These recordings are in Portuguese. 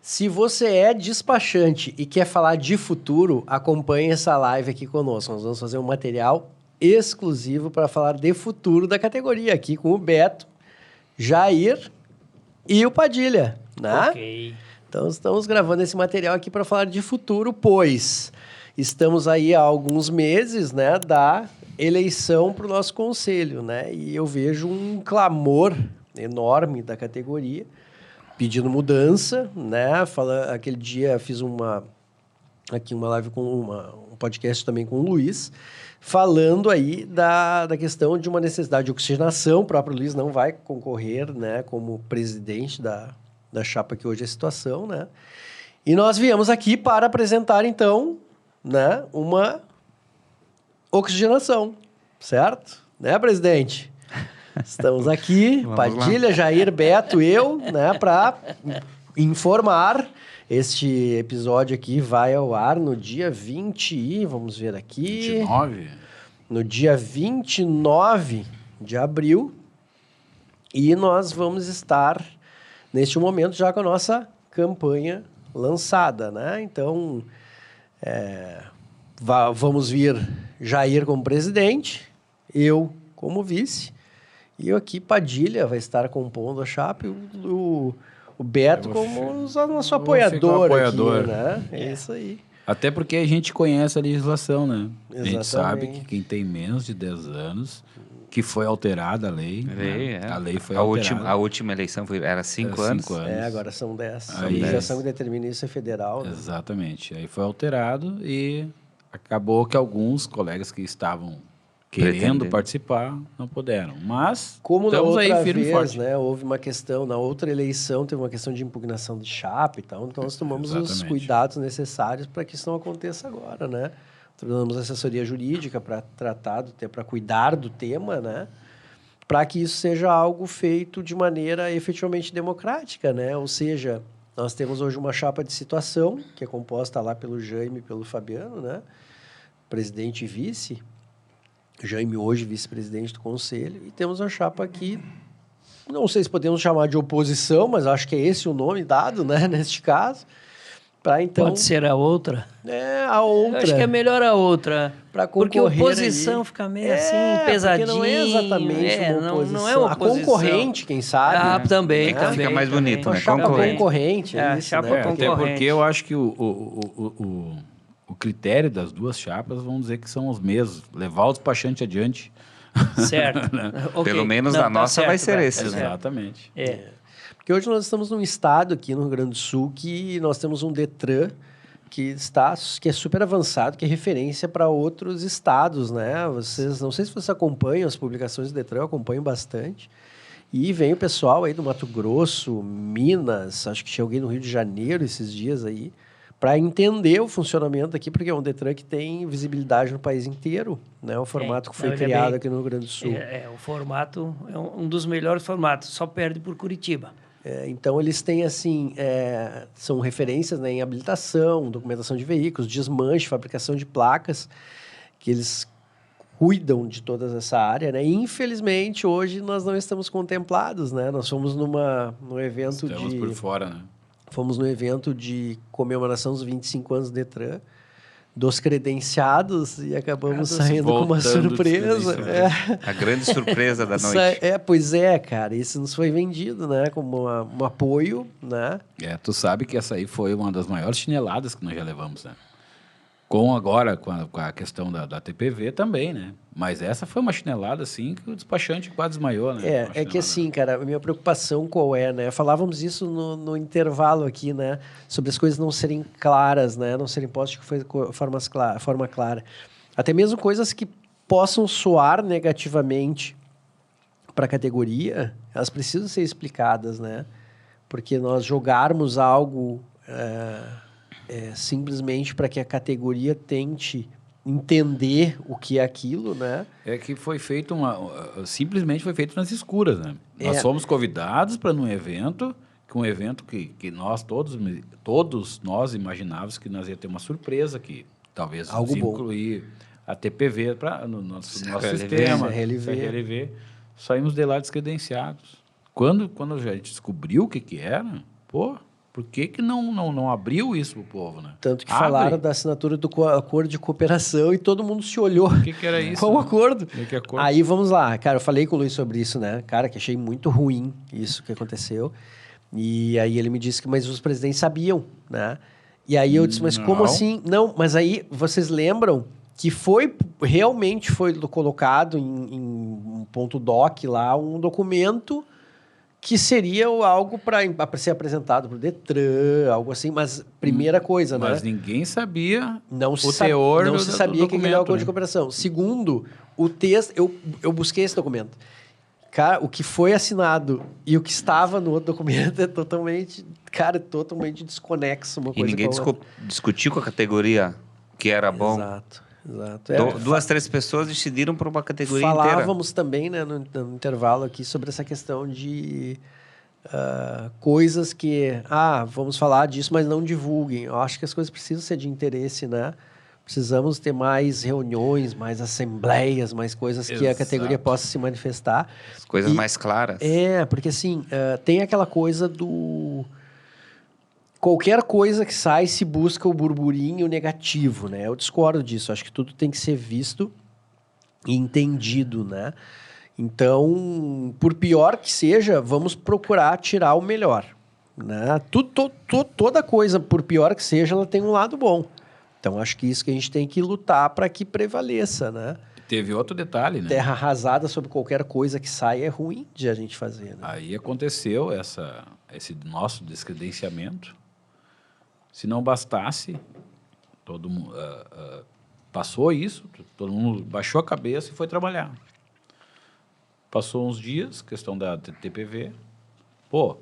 Se você é despachante e quer falar de futuro, acompanhe essa live aqui conosco. Nós vamos fazer um material exclusivo para falar de futuro da categoria aqui com o Beto, Jair e o Padilha, né? Ok. Então, estamos gravando esse material aqui para falar de futuro, pois estamos aí há alguns meses, né, da eleição para o nosso conselho, né? E eu vejo um clamor enorme da categoria pedindo mudança, né? Aquele dia fiz uma live com um podcast também com o Luiz, falando aí da questão de uma necessidade de oxigenação. O próprio Luiz não vai concorrer, né, como presidente da chapa que hoje é a situação, né? E nós viemos aqui para apresentar, então, né, uma oxigenação, certo? Né, presidente? Estamos aqui, Padilha, Jair, Beto, eu, né, para informar. Este episódio aqui vai ao ar no dia 20 e... Vamos ver aqui... 29? No dia 29 de abril. E nós vamos estar, neste momento, já com a nossa campanha lançada, né? Então, vamos vir Jair como presidente, eu como vice, e eu aqui, Padilha, vai estar compondo a chapa, e o Beto como nosso apoiador aqui, né? É isso aí. Até porque a gente conhece a legislação, né? Exatamente. A gente sabe que quem tem menos de 10 anos, que foi alterada a lei. Né? A lei foi alterada. A última eleição era 5 anos. 5 anos. Agora são 10. A Aí, legislação que determina isso é federal. Né? Exatamente. Aí foi alterado e acabou que alguns colegas que estavam querendo participar, não puderam. Mas como estamos na outra aí firme vez, e forte. Né, houve uma questão, na outra eleição teve uma questão de impugnação de chapa e tal, então nós tomamos os cuidados necessários para que isso não aconteça agora, né? Tomamos assessoria jurídica para para cuidar do tema, né? Para que isso seja algo feito de maneira efetivamente democrática, né? Ou seja, nós temos hoje uma chapa de situação, que é composta lá pelo Jaime e pelo Fabiano, né? Presidente e vice. Jaime hoje vice-presidente do conselho, e temos uma chapa aqui, não sei se podemos chamar de oposição, mas acho que é esse o nome dado, né, neste caso, para então... Pode ser a outra? A outra. Eu acho que é melhor a outra, porque oposição aí. Fica meio assim, pesadinho. Não é exatamente uma oposição. Não é uma oposição. A concorrente, quem sabe. Né? Também, Então fica mais bonito, né? Chapa concorrente. É, isso, chapa né? concorrente. Até porque eu acho que o critério das duas chapas, vamos dizer que são os mesmos. Levar o despachante adiante. Certo. Okay. Pelo menos na nossa certo, vai ser esse. Né? Exatamente. Porque hoje nós estamos num estado aqui no Rio Grande do Sul que nós temos um Detran que é super avançado, que é referência para outros estados, né? Vocês, não sei se vocês acompanham as publicações do Detran, eu acompanho bastante. E vem o pessoal aí do Mato Grosso, Minas, acho que tinha alguém no Rio de Janeiro esses dias aí, para entender o funcionamento aqui, porque é um Detran que tem visibilidade no país inteiro, né? O formato que foi criado aqui no Rio Grande do Sul. O formato é um dos melhores formatos, só perde por Curitiba. Então, eles têm, assim, são referências, né, em habilitação, documentação de veículos, desmanche, fabricação de placas, que eles cuidam de toda essa área, né? E, infelizmente, hoje nós não estamos contemplados, né? Nós fomos num evento Estamos por fora, né? Fomos no evento de comemoração dos 25 anos do Detran, dos credenciados, e acabamos saindo com uma surpresa. A grande surpresa da noite. Pois é, cara. Isso nos foi vendido, né? Como um apoio, né? Tu sabe que essa aí foi uma das maiores chineladas que nós já levamos, né? Com a questão da TPV também, né? Mas essa foi uma chinelada, assim, que o despachante quase desmaiou, né? É que assim, cara, a minha preocupação qual é, né? Falávamos isso no intervalo aqui, né? Sobre as coisas não serem claras, né? Não serem postas de forma clara. Até mesmo coisas que possam soar negativamente para a categoria, elas precisam ser explicadas, né? Porque nós jogarmos algo... simplesmente para que a categoria tente entender o que é aquilo, né? É que foi feito simplesmente foi feito nas escuras, né? Nós fomos convidados para um evento que nós todos nós imaginávamos que nós ia ter uma surpresa, que talvez incluir a TPV no nosso sistema, CRLV. Saímos de lá descredenciados. Quando a gente descobriu o que era, Por que não abriu isso pro povo, né? Tanto que Abre. falaram da assinatura do acordo de cooperação e todo mundo se olhou. O que era isso? Qual o né? acordo? Que acordo? Aí vamos lá. Cara, eu falei com o Luiz sobre isso, né? Cara, que achei muito ruim isso que aconteceu. E aí ele me disse que mas os presidentes sabiam, né? E aí eu disse, mas como Não. assim? Não, mas aí vocês lembram que realmente foi colocado em um ponto doc lá, um documento que seria algo para ser apresentado para o Detran, algo assim, mas primeira coisa, Mas né? ninguém sabia Não se teor não do se sabia que aquele é o documento, acordo de né? cooperação. Segundo, o texto, eu busquei esse documento. Cara, o que foi assinado e o que estava no outro documento é totalmente desconexo uma E coisa ninguém com a outra. discutiu com a categoria que era bom. Exato. Duas, três pessoas decidiram por uma categoria inteira. Falávamos também, né, no intervalo aqui sobre essa questão de coisas que... vamos falar disso, mas não divulguem. Eu acho que as coisas precisam ser de interesse, né? Precisamos ter mais reuniões, mais assembleias, mais coisas que a Exato. categoria possa se manifestar. As coisas mais claras. Porque assim, tem aquela coisa do... Qualquer coisa que sai se busca o burburinho negativo, né? Eu discordo disso. Acho que tudo tem que ser visto e entendido, né? Então, por pior que seja, vamos procurar tirar o melhor, né? Toda coisa, por pior que seja, ela tem um lado bom. Então, acho que isso que a gente tem que lutar para que prevaleça, né? Teve outro detalhe, né? Terra arrasada sobre qualquer coisa que saia é ruim de a gente fazer, né? Aí aconteceu esse nosso descredenciamento. Se não bastasse, todo mundo passou isso, todo mundo baixou a cabeça e foi trabalhar. Passou uns dias, questão da TPV. Pô,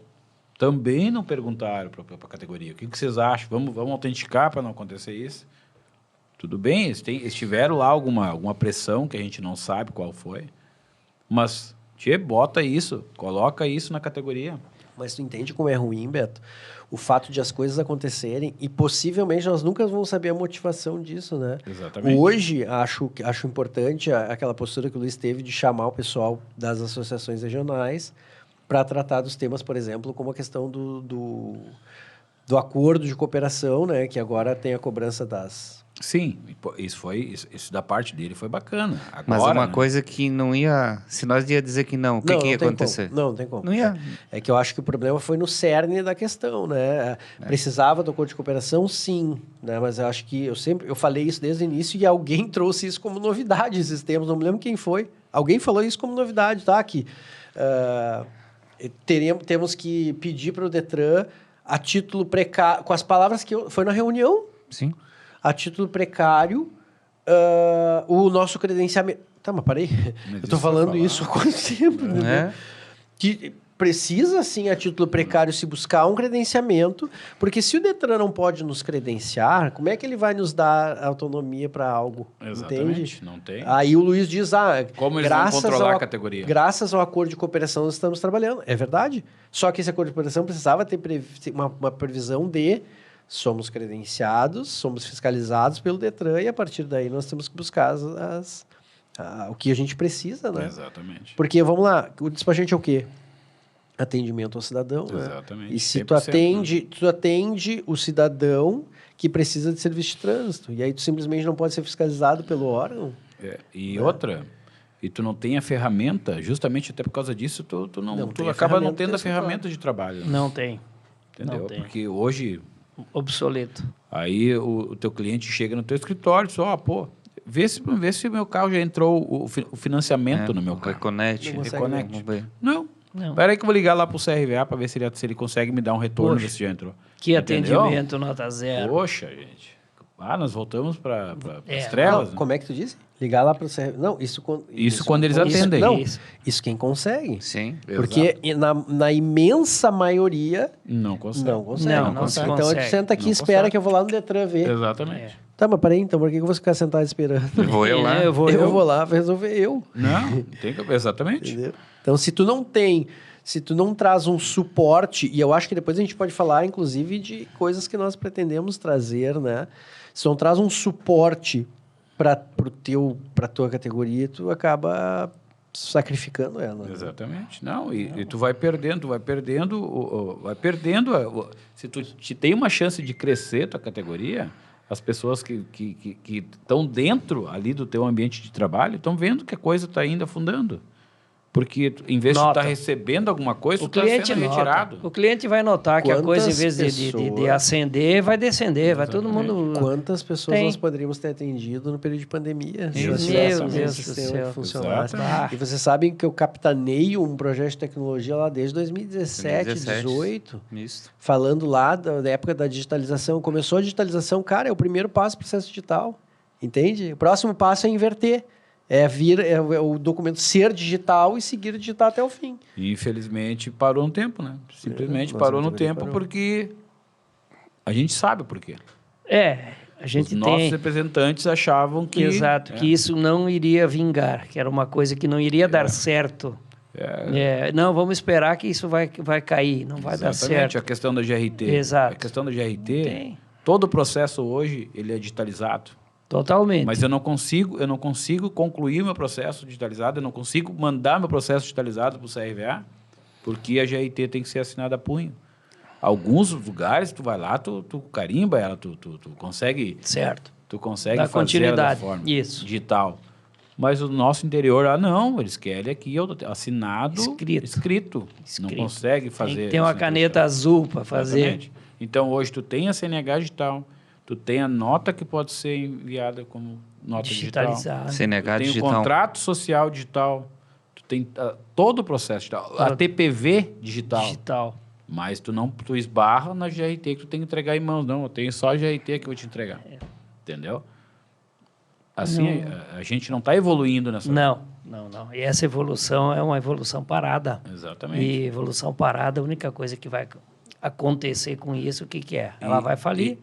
também não perguntaram para a categoria. O que vocês acham? Vamos autenticar para não acontecer isso? Tudo bem, eles tiveram lá alguma pressão que a gente não sabe qual foi. Mas, bota isso, coloca isso na categoria. Mas tu entende como é ruim, Beto? O fato de as coisas acontecerem e possivelmente nós nunca vamos saber a motivação disso, né? Exatamente. Hoje, acho importante aquela postura que o Luiz teve de chamar o pessoal das associações regionais para tratar dos temas, por exemplo, como a questão do acordo de cooperação, né? Que agora tem a cobrança das... Sim, isso da parte dele foi bacana. Agora, Mas uma né? coisa que não ia... Se nós ia dizer que não, o que ia acontecer? Não tem como. Não ia. É que eu acho que o problema foi no cerne da questão, né? Precisava do acordo de cooperação, sim, né? Mas eu acho que eu falei isso desde o início e alguém trouxe isso como novidade esses tempos, não me lembro quem foi. Alguém falou isso como novidade, tá? Que temos que pedir para o Detran a título precário, com as palavras que foi na reunião. Sim. A título precário, o nosso credenciamento... Tá, mas parei. Mas Eu tô isso falando vai falar. isso há quanto tempo, né? Que precisa, sim, a título precário, se buscar um credenciamento, porque se o Detran não pode nos credenciar, como é que ele vai nos dar autonomia para algo? Exatamente, Entende? não tem. Aí o Luiz diz, Como eles vão controlar a categoria? Graças ao acordo de cooperação nós estamos trabalhando. É verdade. Só que esse acordo de cooperação precisava ter uma previsão de... Somos credenciados, somos fiscalizados pelo Detran e a partir daí nós temos que buscar o que a gente precisa, né? Exatamente. Porque, vamos lá, o despachante é o quê? Atendimento ao cidadão, né? Exatamente. E se 100%, tu atende o cidadão que precisa de serviço de trânsito, e aí tu simplesmente não pode ser fiscalizado pelo órgão. Outra, e tu não tem a ferramenta, justamente até por causa disso, tu acaba não tendo a ferramenta de trabalho. Não tem. Entendeu? Não tem. Porque hoje... Obsoleto. Aí o teu cliente chega no teu escritório e diz, vê se o meu carro já entrou o financiamento no meu carro. Reconecte. Não. Espera aí que eu vou ligar lá pro CRVA para ver se ele consegue me dar um retorno, ver se já entrou. Que Entendeu? atendimento nota zero. Poxa, gente. Nós voltamos para as trevas. Não, como é que tu disse? Ligar lá para o CRVA. Não, isso quando eles atendem. Não, isso quem consegue. Sim. Porque na imensa maioria... Não consegue. Não consegue. Não consegue. Então, tu senta aqui e espera que eu vou lá no Detran ver. Exatamente. Tá, mas peraí, então por que eu vou ficar sentado esperando? Vou eu lá. Eu vou lá resolver eu. Não, tem que... Exatamente. Entendeu? Então, se tu não traz um suporte, e eu acho que depois a gente pode falar, inclusive, de coisas que nós pretendemos trazer, né? Se tu não traz um suporte para tua categoria, tu acaba sacrificando ela. Exatamente. Não, e tu vai perdendo. Se tu te tem uma chance de crescer tua categoria, as pessoas que estão dentro ali do teu ambiente de trabalho estão vendo que a coisa está ainda afundando. Porque, em vez de tu estar recebendo alguma coisa, tu está sendo retirado. O cliente vai notar que a coisa, em vez de ascender, vai descender. Vai todo mundo... Quantas pessoas nós poderíamos ter atendido no período de pandemia? Meu Deus do céu. Funcionasse. E vocês sabem que eu capitaneio um projeto de tecnologia lá desde 2017, 2018. Falando lá da época da digitalização. Começou a digitalização, cara, é o primeiro passo do processo digital. Entende? O próximo passo é inverter. É o documento ser digital e seguir digital até o fim. E, infelizmente, parou no tempo, né? Simplesmente parou no tempo porque a gente sabe por quê. A gente Os nossos representantes achavam que... Exato, que isso não iria vingar, que era uma coisa que não iria dar certo. Não, vamos esperar que isso vai cair, não vai dar certo. Exatamente, a questão da GRT. Exato. A questão da GRT, todo o processo hoje, ele é digitalizado. Totalmente. Mas eu não consigo concluir meu processo digitalizado, eu não consigo mandar meu processo digitalizado para o CRVA, porque a GRT tem que ser assinada a punho. Alguns lugares, tu vai lá, tu carimba ela, tu consegue... Certo. Tu consegue dar fazer continuidade. Da forma digital. Mas o nosso interior, não, eles querem aqui assinado, escrito. Não consegue fazer... Tem que ter uma caneta azul para fazer. Exatamente. Então, hoje, tu tem a CNH digital, tu tem a nota que pode ser enviada como nota digital. CNH tu digital. Tem o contrato social digital. Tu tem todo o processo digital. A TPV digital. Mas tu esbarra na GRT que tu tem que entregar em mãos. Não, eu tenho só a GRT que eu vou te entregar. Entendeu? Assim, a gente não está evoluindo nessa... Não. E essa evolução é uma evolução parada. Exatamente. E evolução parada, a única coisa que vai acontecer com isso, o que é? Ela vai falir.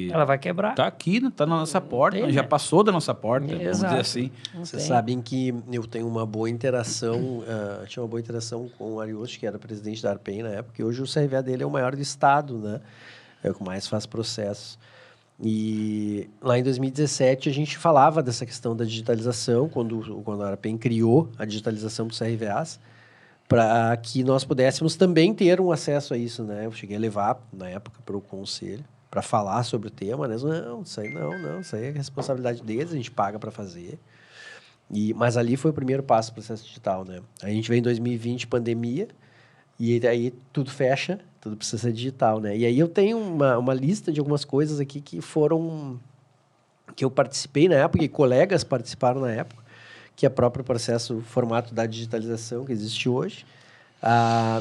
Ela vai quebrar. Está aqui, está na nossa porta, já passou da nossa porta, vamos dizer assim. Vocês sabem que eu tenho uma boa interação, tinha uma boa interação com o Ariosto, que era presidente da Arpen na época, e hoje o CRVA dele é o maior do estado, né? É o que mais faz processos. E lá em 2017 a gente falava dessa questão da digitalização, quando a Arpen criou a digitalização dos CRVAs, para que nós pudéssemos também ter um acesso a isso, né? Eu cheguei a levar, na época, para o conselho, para falar sobre o tema, né? Não, isso aí isso aí é responsabilidade deles, a gente paga para fazer. Mas ali foi o primeiro passo do processo digital, né? A gente veio em 2020, pandemia, e aí tudo fecha, tudo precisa ser digital, né? E aí eu tenho uma lista de algumas coisas aqui que eu participei na época, e colegas participaram na época, que é o próprio processo, formato da digitalização que existe hoje.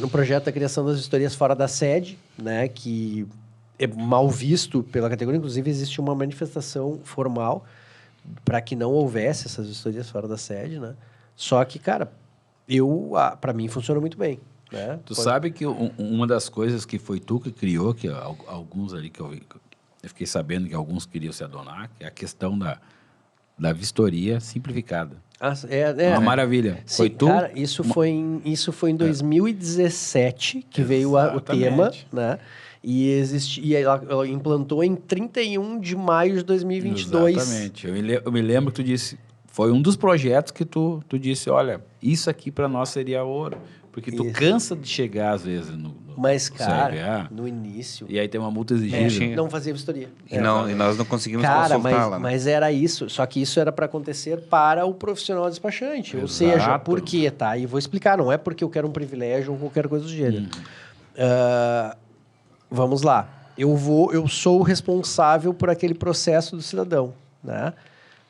No projeto da criação das vistorias fora da sede, né, que é mal visto pela categoria, inclusive existe uma manifestação formal para que não houvesse essas vistorias fora da sede, né? Só que, cara, para mim funciona muito bem. Né? Tu sabe que uma das coisas que foi tu que criou, que alguns ali que eu fiquei sabendo que alguns queriam se adonar, que é a questão da vistoria simplificada. Uma maravilha. Sim, foi tu? Cara, isso foi em 2017 que veio o tema, né? E ela implantou em 31 de maio de 2022. Exatamente. Eu me lembro que tu disse, foi um dos projetos que tu disse, olha, isso aqui para nós seria ouro. Porque tu cansa de chegar, às vezes, no cara, no início... E aí tem uma multa exigida. Não fazia vistoria. E nós não conseguimos consultá-la. Mas era isso. Só que isso era para acontecer para o profissional despachante. Ou seja, por quê, tá? E vou explicar. Não é porque eu quero um privilégio ou qualquer coisa do gênero. Vamos lá. Eu sou o responsável por aquele processo do cidadão, né?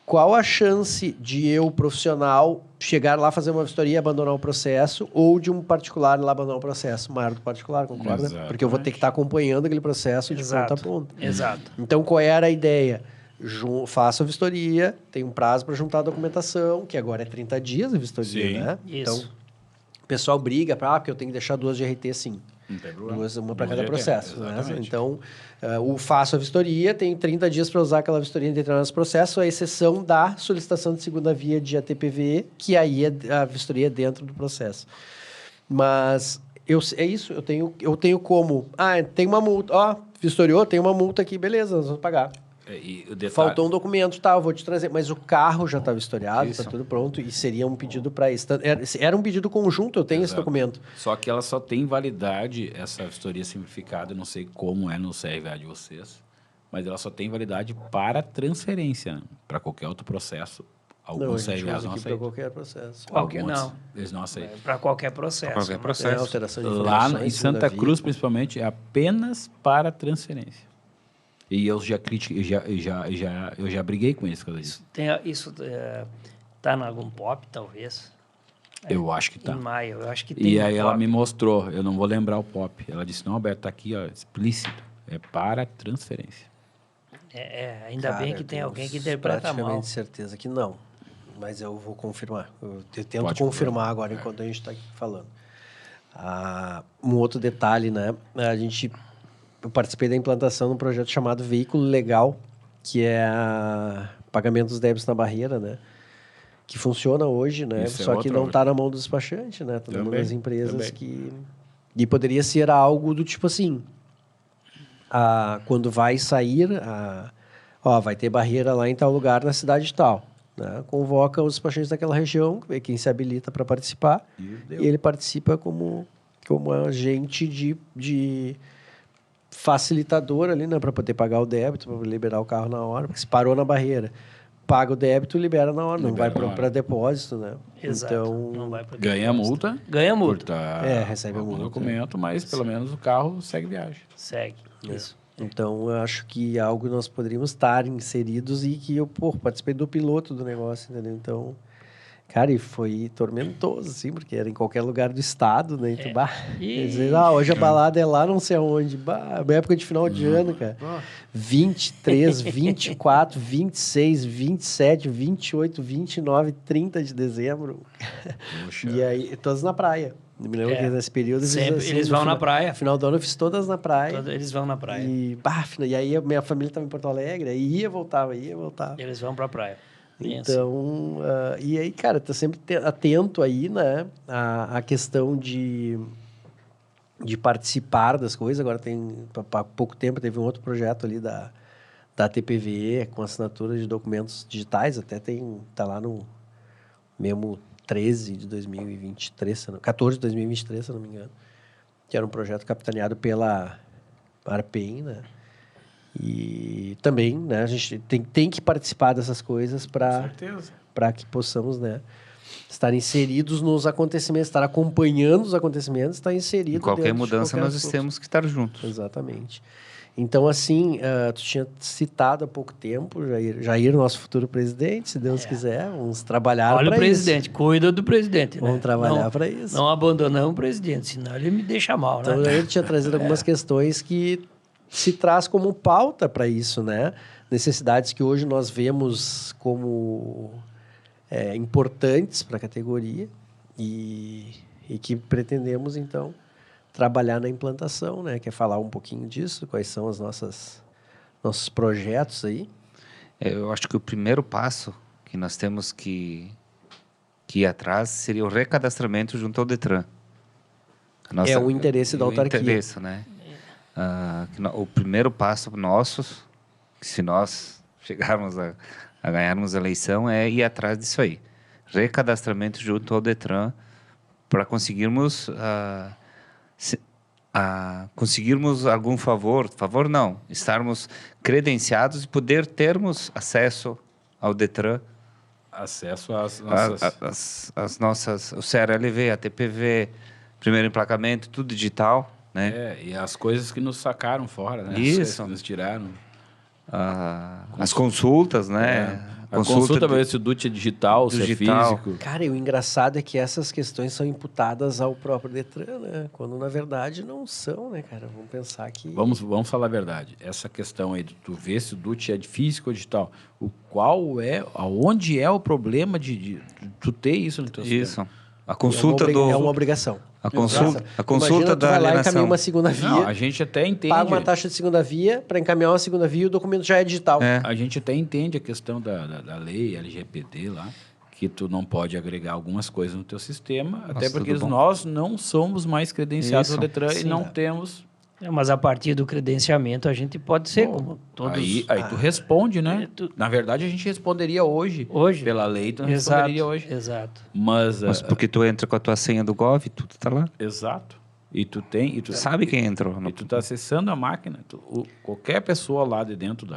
Qual a chance de eu, profissional, chegar lá, fazer uma vistoria e abandonar o processo, ou de um particular lá abandonar o processo? Maior do particular, concorda? Exatamente. Porque eu vou ter que estar acompanhando aquele processo de ponta a ponta. Exato. Então, qual era a ideia? Faço a vistoria, tem um prazo para juntar a documentação, que agora é 30 dias a vistoria, né? Isso. Então, o pessoal briga porque eu tenho que deixar 2 GRT, sim. Uma para cada processo. Né? Então, faço a vistoria, tenho 30 dias para usar aquela vistoria em determinados processos, à exceção da solicitação de segunda via de ATPV, que aí a vistoria é dentro do processo. Mas é isso, eu tenho como... tem uma multa, vistoriou, tem uma multa aqui, beleza, nós vamos pagar. E o detalhe... Faltou um documento, tá, eu vou te trazer. Mas o carro já estava historiado, está tudo pronto, e seria um pedido para isso. Era um pedido conjunto, eu tenho esse documento. Só que ela só tem validade, essa vistoria simplificada, eu não sei como é no CRVA de vocês, mas ela só tem validade para transferência, né? Para qualquer outro processo. Alguns CRVAs não aceitam. Para qualquer processo. Qualquer não. Eles não aceitam. Para qualquer processo. Qualquer processo. Alteração de Lá em Santa Cruz, principalmente, é apenas para transferência. E eu já critiquei, eu já briguei com isso. Isso está em algum POP, talvez? Eu acho que tá. Em maio, eu acho que tem. E aí ela me mostrou, eu não vou lembrar o POP. Ela disse, não, Alberto, tá aqui, ó, explícito. É para transferência. Ainda bem que tem alguém que interpreta praticamente mal. certeza que não. Mas eu vou confirmar. Eu tento confirmar agora, enquanto a gente está aqui falando. Um outro detalhe, né? Eu participei da implantação de um projeto chamado Veículo Legal, que é pagamento dos débitos na barreira, né? Que funciona hoje, né? Isso Só que não está na mão do despachante, né? Está na mão das empresas E poderia ser algo do tipo assim... quando vai sair... vai ter barreira lá em tal lugar, na cidade tal. Né? Convoca os despachantes daquela região, vê quem se habilita para participar, e ele participa como agente de facilitador ali, né? Para poder pagar o débito, para liberar o carro na hora, porque se parou na barreira, paga o débito e libera na hora, não vai para depósito, né? Exato. Então, não vai pro Ganha depósito. multa. Ganha multa. Recebe a multa. Documento, mas pelo menos o carro segue viagem. Segue, isso. Então, eu acho que algo nós poderíamos estar inseridos e que eu, participei do piloto do negócio, entendeu? Então, cara, e foi tormentoso, assim, porque era em qualquer lugar do estado, né? Então, hoje a balada é lá não sei aonde. Época de final de ano, cara. 23, 24, 26, 27, 28, 29, 30 de dezembro. Poxa. E aí, todas na praia. Me lembro que nesse período eles vão na praia. No final do ano eu fiz todas na praia. Eles vão na praia. E aí a minha família estava em Porto Alegre, aí ia, voltava. Eles vão pra praia. Então, e aí, cara, tá sempre atento aí, né, a questão de participar das coisas. Agora há pouco tempo teve um outro projeto ali da TPV com assinatura de documentos digitais, tá lá no Memo 13 de 2023, 14 de 2023, se eu não me engano, que era um projeto capitaneado pela Arpen, né? E também, né, a gente tem que participar dessas coisas para que possamos, né, estar inseridos nos acontecimentos, estar acompanhando os acontecimentos, estar inserido em qualquer mudança nós temos que estar juntos. Exatamente. Então, assim, tu tinha citado há pouco tempo, Jair, nosso futuro presidente, se Deus quiser, vamos trabalhar para isso. Olha o presidente, cuida do presidente. Vamos trabalhar para isso. Não abandonamos o presidente, senão ele me deixa mal, então, né? Então, Jair tinha trazido algumas questões que se traz como pauta para isso, né? Necessidades que hoje nós vemos como importantes para a categoria e que pretendemos, então, trabalhar na implantação, né? Quer falar um pouquinho disso? Quais são os nossos projetos aí? Eu acho que o primeiro passo que nós temos que ir atrás seria o recadastramento junto ao Detran. É o interesse da autarquia. O interesse, né? O primeiro passo nosso, se nós chegarmos a ganharmos a eleição, é ir atrás disso aí. Recadastramento junto ao Detran para conseguirmos... conseguirmos algum favor não, estarmos credenciados e poder termos acesso ao Detran, acesso às nossas... o CRLV, a TPV, primeiro emplacamento, tudo digital, né? E as coisas que nos sacaram fora, né? Isso. Que nos tiraram. As consultas, né? A consulta para ver se o DUT é digital, se é físico. Cara, e o engraçado é que essas questões são imputadas ao próprio Detran, né? Quando, na verdade, não são, né, cara? Vamos pensar que... Vamos falar a verdade. Essa questão aí de tu ver se o DUT é físico ou digital, aonde é o problema de tu ter isso no teu sistema? Isso. A consulta é uma obrigação. A consulta Imagina, da vai lá e alienação. encaminha uma segunda via. Não, a gente até entende. Paga uma taxa de segunda via para encaminhar uma segunda via e o documento já é digital. A gente até entende a questão da lei LGPD lá, que tu não pode agregar algumas coisas no teu sistema, até porque nós não somos mais credenciados ao Detran e não temos Mas a partir do credenciamento a gente pode ser como todos... Aí tu responde, né? Na verdade, a gente responderia hoje. Pela lei, tu responderia hoje. Exato. Mas porque tu entra com a tua senha do Gov, tudo tá lá. Exato. E tu sabe quem entrou. E tu tá acessando a máquina. Qualquer pessoa lá de dentro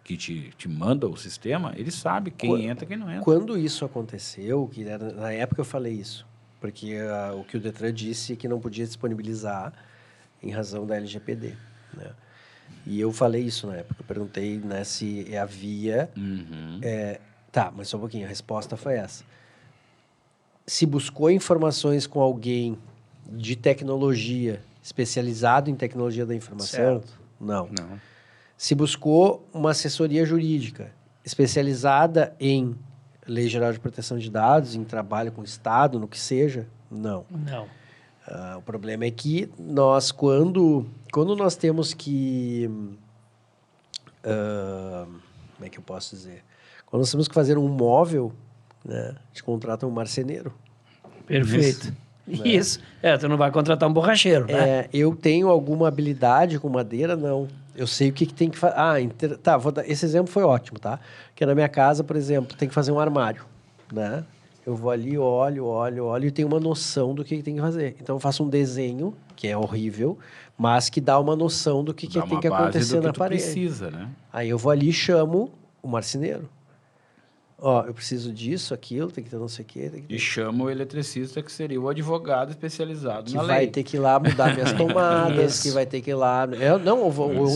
que te manda o sistema, ele sabe quem entra e quem não entra. Quando isso aconteceu, que na época eu falei isso, porque o que o Detran disse que não podia disponibilizar em razão da LGPD, né? E eu falei isso na época. Eu perguntei, né, se havia... Tá, mas só um pouquinho. A resposta foi essa. Se buscou informações com alguém de tecnologia, especializado em tecnologia da informação, não. Se buscou uma assessoria jurídica especializada em Lei Geral de Proteção de Dados, em trabalho com o Estado, no que seja, não. O problema é que nós, quando nós temos que... como é que eu posso dizer? Quando nós temos que fazer um móvel, né, a gente contrata um marceneiro. Perfeito. Isso. Tu não vai contratar um borracheiro, né? Eu tenho alguma habilidade com madeira? Não. Eu sei o que tem que fazer. Vou dar... Esse exemplo foi ótimo, tá? Porque na minha casa, por exemplo, tem que fazer um armário, né? Eu vou ali, olho e tenho uma noção do que tem que fazer. Então, eu faço um desenho, que é horrível, mas que dá uma noção do que tem que acontecer na parede. Precisa, né? Aí eu vou ali e chamo o marceneiro. Eu preciso disso, aquilo, tem que ter não sei o quê. E chamo o eletricista, que seria o advogado especializado na lei. Que vai ter que ir lá mudar minhas tomadas, que vai ter que ir lá...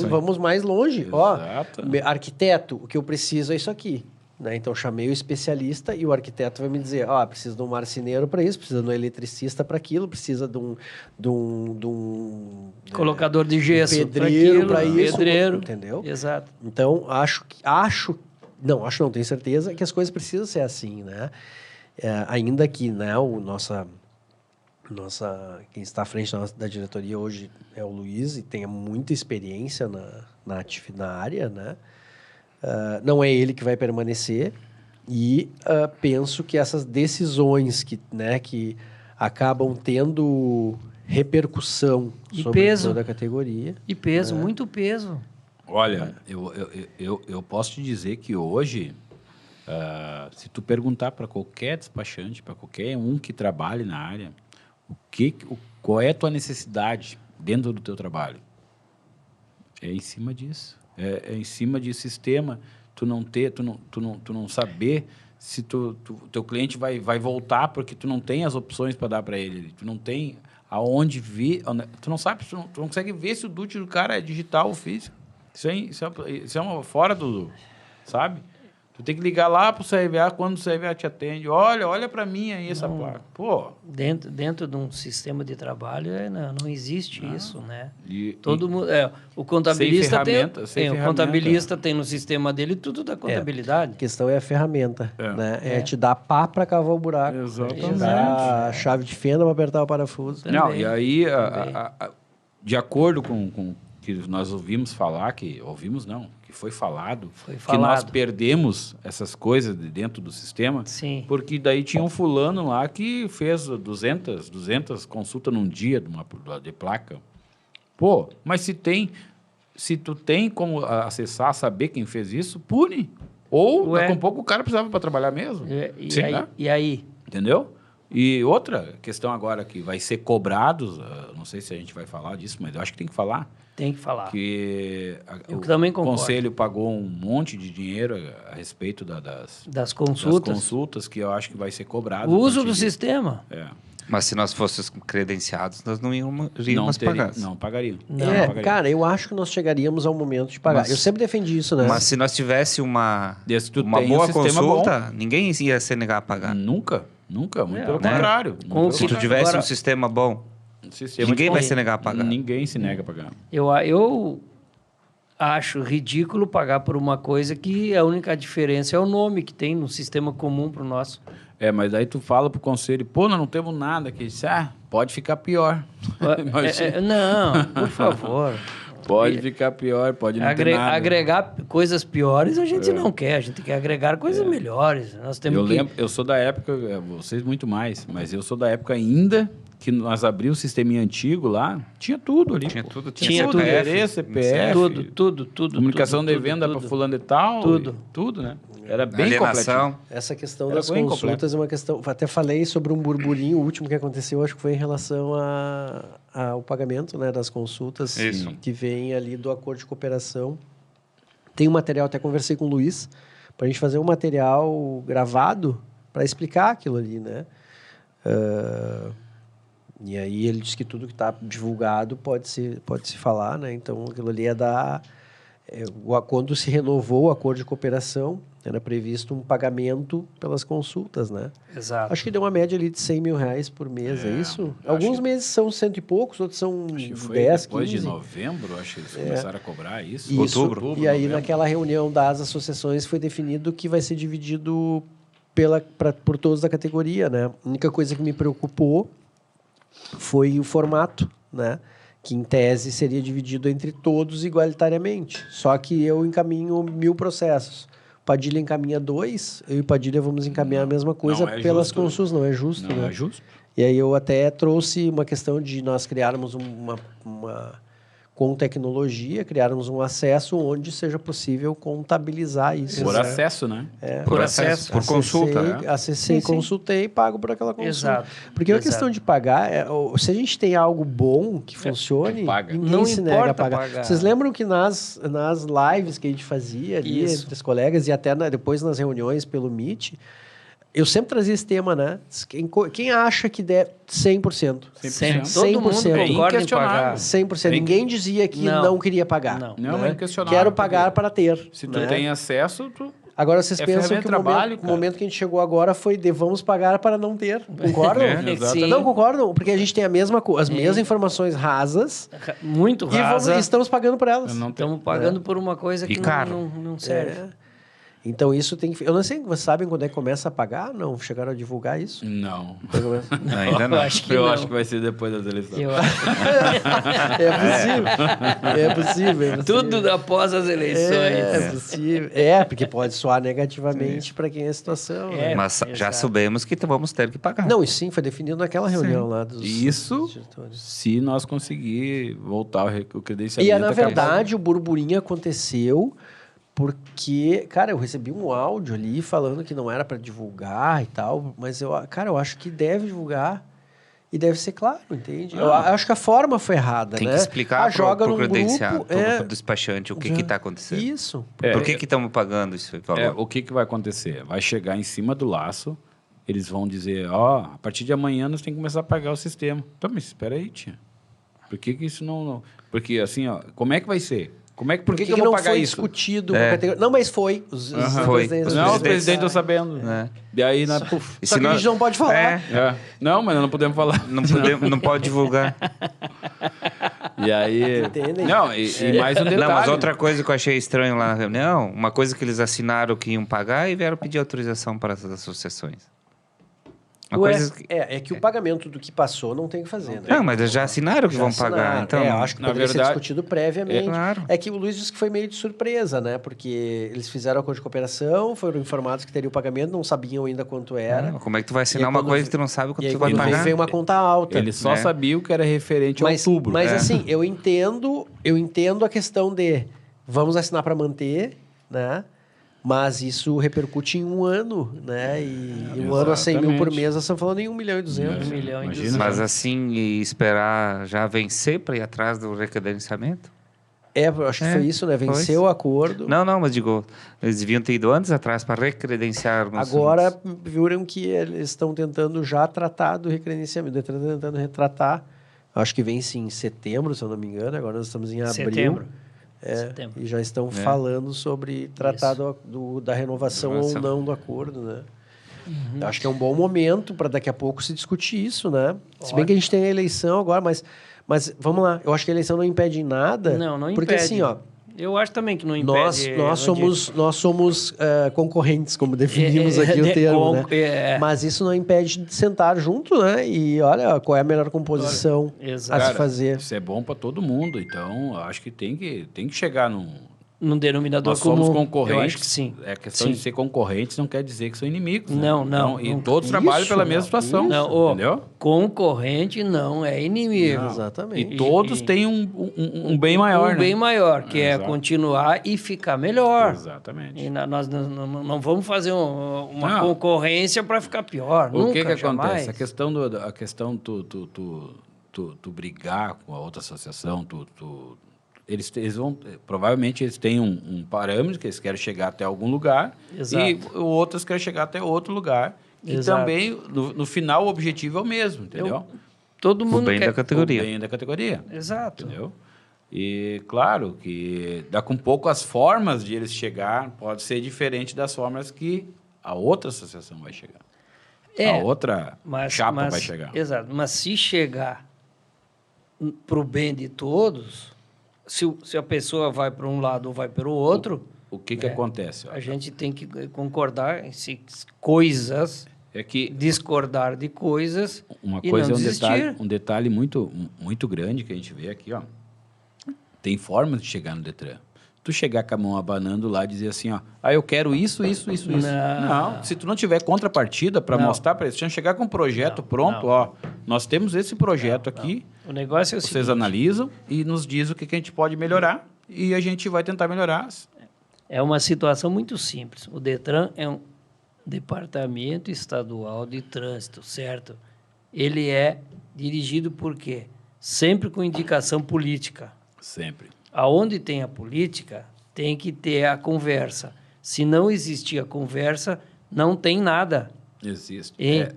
Vamos mais longe. Arquiteto, o que eu preciso é isso aqui. Né? Então, chamei o especialista e o arquiteto vai me dizer, precisa de um marceneiro para isso, precisa de um eletricista para aquilo, precisa de um colocador de gesso, pedreiro para isso. Pedreiro. Entendeu? Exato. Então, tenho certeza que as coisas precisam ser assim, né? Ainda que, né, quem está à frente da diretoria hoje é o Luiz e tenha muita experiência na área, né? Não é ele que vai permanecer e penso que essas decisões que acabam tendo repercussão sobre toda a categoria. E peso, muito peso. Olha, eu posso te dizer que hoje, se tu perguntar para qualquer despachante, para qualquer um que trabalhe na área, qual é a tua necessidade dentro do teu trabalho? É em cima disso. É em cima de sistema, tu não saber se teu cliente vai voltar porque tu não tem as opções para dar para ele, tu não tem aonde ver, tu não sabe, tu não consegue ver se o duty do cara é digital ou físico. Isso é uma fora do... Sabe? Tu tem que ligar lá pro CRVA, quando o CRVA te atende. Olha para mim aí essa placa. Pô. Dentro de um sistema de trabalho, não existe isso, né? Todo mundo... o contabilista o contabilista tem no sistema dele tudo da contabilidade. A questão é a ferramenta, né? Te dar pá para cavar o buraco. Exatamente. Dar a chave de fenda para apertar o parafuso. Também. E aí, de acordo com que nós ouvimos falar, que foi falado, que nós perdemos essas coisas de dentro do sistema, Sim. Porque daí tinha um fulano lá que fez 200 consultas num dia de placa. Pô, mas se tu tem como acessar, saber quem fez isso, pune. Ou, daqui a pouco, o cara precisava para trabalhar mesmo. E aí? Entendeu? E outra questão agora que vai ser cobrados, não sei se a gente vai falar disso, mas eu acho que tem que falar. Tem que falar. Que eu também concordo. O Conselho pagou um monte de dinheiro a respeito das consultas, que eu acho que vai ser cobrado. O uso do sistema. Mas se nós fôssemos credenciados, nós não iríamos pagar. Não pagaríamos. Cara, eu acho que nós chegaríamos ao momento de pagar. Eu sempre defendi isso, né? Mas se nós tivesse uma boa consulta, ninguém ia se negar a pagar. Nunca, muito pelo contrário. Se tu tivesse um sistema bom, ninguém vai se negar a pagar. Ninguém se nega a pagar. Eu acho ridículo pagar por uma coisa que a única diferença é o nome que tem no sistema comum para o nosso. Mas aí tu fala pro conselho, nós não temos nada aqui. Pode ficar pior. Não, por favor. Pode ficar pior, pode não ter nada. Agregar coisas piores a gente não quer, a gente quer agregar coisas melhores. Nós temos eu sou da época, vocês muito mais, mas eu sou da época ainda que nós abrimos o sisteminha antigo lá, tinha tudo ali. Tinha tudo. Tinha tudo. CPF, Tudo. Comunicação de venda para fulano e tal. Tudo, né? Era bem completo. Essa questão das consultas é uma questão... Até falei sobre um burburinho, o último que aconteceu, acho que foi em relação ao pagamento, né, das consultas. Isso. Que vem ali do acordo de cooperação. Tem um material, até conversei com o Luiz, para a gente fazer um material gravado para explicar aquilo ali, né? E aí ele disse que tudo que está divulgado pode se falar, né? Então aquilo ali quando se renovou o acordo de cooperação, era previsto um pagamento pelas consultas, né? Exato. Acho que deu uma média ali de R$100.000 por mês, é isso? Alguns meses são 100 e poucos, outros são 10, depois 15. de novembro, acho que eles começaram a cobrar isso. Outubro. E aí, novembro. Naquela reunião das associações, foi definido que vai ser dividido por todos da categoria, né? A única coisa que me preocupou foi o formato, né? Que, em tese, seria dividido entre todos igualitariamente. Só que eu encaminho 1.000 processos. Padilha encaminha 2, eu e Padilha vamos encaminhar a mesma coisa pelas consultas. Não é justo, né? Não é justo. E aí eu até trouxe uma questão de nós criarmos com tecnologia, criarmos um acesso onde seja possível contabilizar isso. Por acesso, né? Por acesso, por consulta. Acessei, consultei e pago por aquela consulta. Exato. Porque a questão de pagar, se a gente tem algo bom que funcione, ninguém se nega a pagar. Vocês lembram que nas lives que a gente fazia ali entre os colegas e até depois nas reuniões pelo Meet, eu sempre trazia esse tema, né? Quem acha que der 100%? 100%. Todo mundo concorda em pagar. 100%. Ninguém dizia que não queria pagar. Não é inquestionável. Quero pagar para ter. Se tu tem acesso, tu... Agora, vocês pensam que o momento que a gente chegou agora foi de vamos pagar para não ter. Concordam? Sim. Não concordam? Porque a gente tem as mesmas informações rasas. Muito rasas. E estamos pagando por elas. Estamos pagando por uma coisa que não serve. Então, isso tem que... Eu não sei, vocês sabem quando é que começa a pagar? Não? Chegaram a divulgar isso? Não. Ainda não. Acho que vai ser depois das eleições. É possível. Tudo após as eleições. É possível. Porque pode soar negativamente para quem é a situação. Mas já soubemos que vamos ter que pagar. Não, e sim, foi definido naquela reunião lá dos diretores. Se nós conseguir voltar o credenciamento... E, na verdade, o burburinho aconteceu... Porque, cara, eu recebi um áudio ali falando que não era para divulgar e tal, mas eu acho que deve divulgar e deve ser claro, entende? Eu acho que a forma foi errada, tem né? Que explicar pro credenciado, pro despachante o que está acontecendo. Isso. Por que estamos pagando isso? O que vai acontecer? Vai chegar em cima do laço, eles vão dizer, a partir de amanhã nós temos que começar a pagar o sistema. Então, mas espera aí, tia. Por que isso não... Porque, assim, como é que vai ser? Por que eu vou pagar isso? Discutido não, mas foi. Os presidentes estão sabendo. E aí, Só que a gente não pode falar. Não, mas não podemos falar. Não pode divulgar. E aí... Entendem? Não, e mais um detalhe. Não, mas outra coisa que eu achei estranho lá na reunião, uma coisa que eles assinaram que iam pagar e vieram pedir autorização para essas associações. É que o pagamento do que passou não tem que fazer, né? Não, mas eles já assinaram que vão pagar. Então, eu acho que poderia ser discutido previamente. Claro. É que o Luiz disse que foi meio de surpresa, né? Porque eles fizeram a acordo de cooperação, foram informados que teria o pagamento, não sabiam ainda quanto era. Como é que tu vai assinar uma coisa que tu não sabe quanto tu vai pagar? Veio uma conta alta. Ele só sabia que era referente a outubro. Mas assim, eu entendo a questão de vamos assinar para manter, né? Mas isso repercute em um ano, né? E um ano a 100 mil por mês, nós estamos falando em 1.200.000. 1.200.000. Mas assim, e esperar já vencer para ir atrás do recredenciamento? Eu acho que foi isso, né? Venceu o acordo. Não, mas digo, eles deviam ter ido antes atrás para recredenciar. Agora viram que eles estão tentando já tratar do recredenciamento, tentando retratar. Acho que vence em setembro, se eu não me engano. Agora nós estamos em abril. Setembro. E já estão falando sobre tratar da renovação ou não do acordo, né? Eu acho que é um bom momento para daqui a pouco se discutir isso, né? Se bem que a gente tem a eleição agora, mas vamos lá. Eu acho que a eleição não impede em nada. Não impede. Porque assim, eu acho também que não impede. Nós somos concorrentes, como definimos aqui o termo, né? Mas isso não impede de sentar junto, né? E olha, qual é a melhor composição a se fazer. Isso é bom para todo mundo, então acho que tem que chegar num num denominador nós somos comum. concorrentes. Eu acho que sim. É questão de ser concorrentes, não quer dizer que são inimigos. Não, né? não. Então, e todos trabalham pela mesma situação. Não, entendeu? Concorrente não é inimigo. Não, exatamente. E todos têm um bem maior, né? Um bem maior, que é continuar e ficar melhor. Exatamente. E nós não vamos fazer uma concorrência para ficar pior. O nunca, que jamais. acontece? A questão tu brigar com a outra associação, eles vão, provavelmente eles têm um parâmetro que eles querem chegar até algum lugar. Exato. E outros querem chegar até outro lugar. E também, no final, o objetivo é o mesmo, entendeu? Todo mundo o bem quer... da categoria. O bem da categoria. Exato. Entendeu? E, claro, que daqui um pouco as formas de eles chegar pode ser diferente das formas que a outra associação vai chegar. A outra chapa vai chegar. Exato. Mas se chegar para o bem de todos, se a pessoa vai para um lado ou vai para o outro... O que acontece? A gente tem que concordar em coisas... É que discordar de coisas uma e coisa não um detalhe muito, muito grande que a gente vê aqui, ó. Tem formas de chegar no Detran. Tu chegar com a mão abanando lá e dizer assim, ó, eu quero isso. Não, se tu não tiver contrapartida para mostrar para eles, se chegar com um projeto pronto, ó, nós temos esse projeto aqui. O negócio é o vocês seguinte, analisam e nos diz o que a gente pode melhorar e a gente vai tentar melhorar. É uma situação muito simples. O Detran é um Departamento Estadual de Trânsito, certo? Ele é dirigido por quê? Sempre com indicação política. Sempre. Aonde tem a política, tem que ter a conversa. Se não existir a conversa, não tem nada. Existe.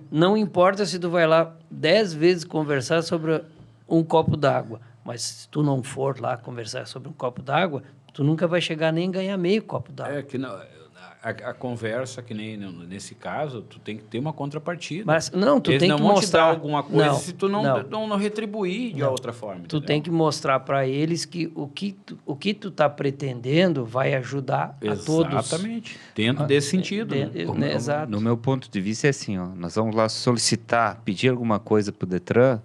Não importa se tu vai lá 10 vezes conversar sobre um copo d'água, mas se tu não for lá conversar sobre um copo d'água, tu nunca vai chegar nem a ganhar meio copo d'água. É que não... A conversa, que nem nesse caso, tu tem que ter uma contrapartida. Mas não, tu Eles tem não que vão mostrar te dar alguma coisa se tu não retribuir de outra forma. Tu entendeu? tem que mostrar para eles que o que tu está pretendendo vai ajudar a todos. Exatamente. Dentro desse sentido. Exato. No meu ponto de vista é assim, ó, nós vamos lá solicitar, pedir alguma coisa para o Detran,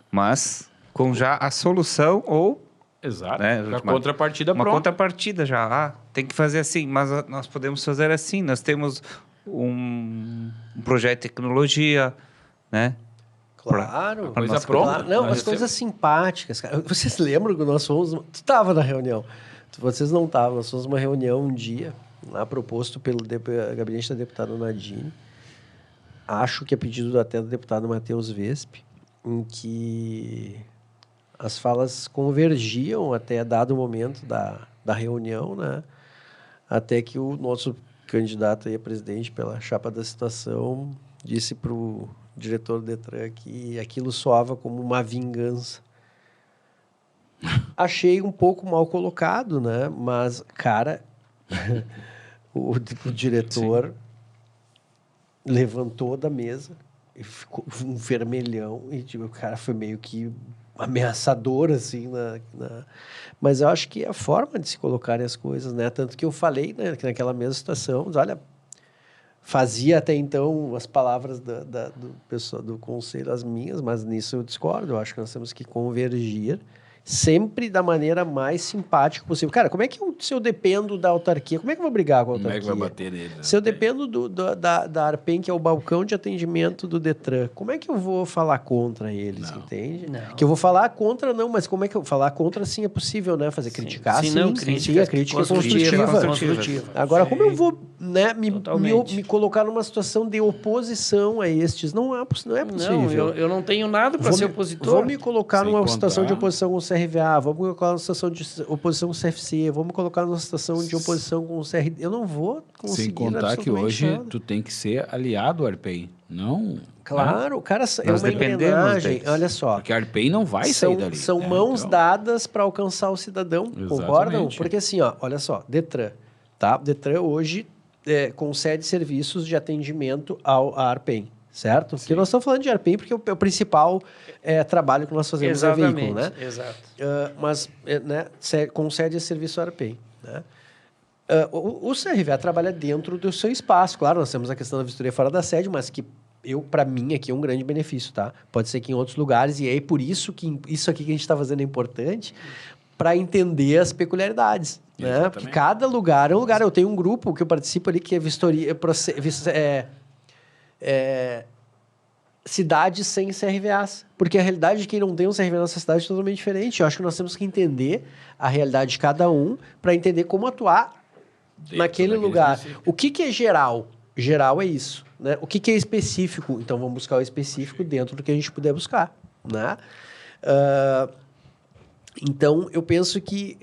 mas com já a solução ou... Exato. Né? A contrapartida pronta. Uma contrapartida já. Tem que fazer assim, mas nós podemos fazer assim. Nós temos um projeto de tecnologia, né? Claro. Coisa pronta. Claro. Não, as coisas simpáticas. Cara. Vocês lembram que nós fomos... Tu estava na reunião. Vocês não estavam. Nós fomos uma reunião um dia, lá proposto pelo gabinete da deputada Nadine. Acho que a pedido até do deputado Matheus Vesp, em que... as falas convergiam até dado momento da reunião, né? Até que o nosso candidato aí a presidente pela chapa da situação disse para o diretor do Detran que aquilo soava como uma vingança. Achei um pouco mal colocado, né? Mas, cara, o diretor levantou da mesa e ficou um vermelhão e tipo, o cara foi meio que ameaçador, assim, mas eu acho que é a forma de se colocarem as coisas, né? Tanto que eu falei, né, que naquela mesma situação, mas, olha, fazia até então as palavras do pessoal do conselho as minhas, mas nisso eu discordo. Eu acho que nós temos que convergir sempre da maneira mais simpática possível. Cara, como é que se eu dependo da autarquia, como é que eu vou brigar com a autarquia? Como é que vai bater nele? Né? Se eu dependo da ARPEN, que é o balcão de atendimento do Detran, como é que eu vou falar contra eles, entende? Não. Que eu vou falar contra, não, mas como é que eu vou falar contra, sim, é possível, né? Fazer criticar, sim, não, a crítica é construtiva. Agora, como eu vou, né, me colocar numa situação de oposição a estes? Não é possível. Não, eu não tenho nada para ser opositor. Vou me colocar numa situação de oposição com o CRVA, vamos colocar numa situação de oposição com o CFC, vamos colocar numa situação de oposição com o CRD. Eu não vou conseguir. Sem contar que hoje tu tem que ser aliado ao ARPEI, não... Claro, cara, é uma engrenagem. Olha só. Porque a ARPEI não vai sair dali. São mãos dadas para alcançar o cidadão, exatamente. Concordam? Porque assim, ó, olha só, Detran, tá? Detran hoje concede serviços de atendimento à ARPEI. Certo? Porque nós estamos falando de ARPEI porque o principal trabalho que nós fazemos é veículo, né? Exato. Mas né, concede esse serviço à ARPEI, né? O CRVA trabalha dentro do seu espaço. Claro, nós temos a questão da vistoria fora da sede, mas que para mim aqui é um grande benefício, tá? Pode ser que em outros lugares, e é por isso que isso aqui que a gente está fazendo é importante, para entender as peculiaridades. Né? Porque cada lugar é um lugar. Eu tenho um grupo que eu participo ali que é vistoria, cidades sem CRVAs. Porque a realidade de quem não tem um CRVA nessa cidade é totalmente diferente. Eu acho que nós temos que entender a realidade de cada um para entender como atuar naquele lugar. O que é geral? Geral é isso. Né? O que é específico? Então, vamos buscar o específico dentro do que a gente puder buscar. Né? Então, eu penso que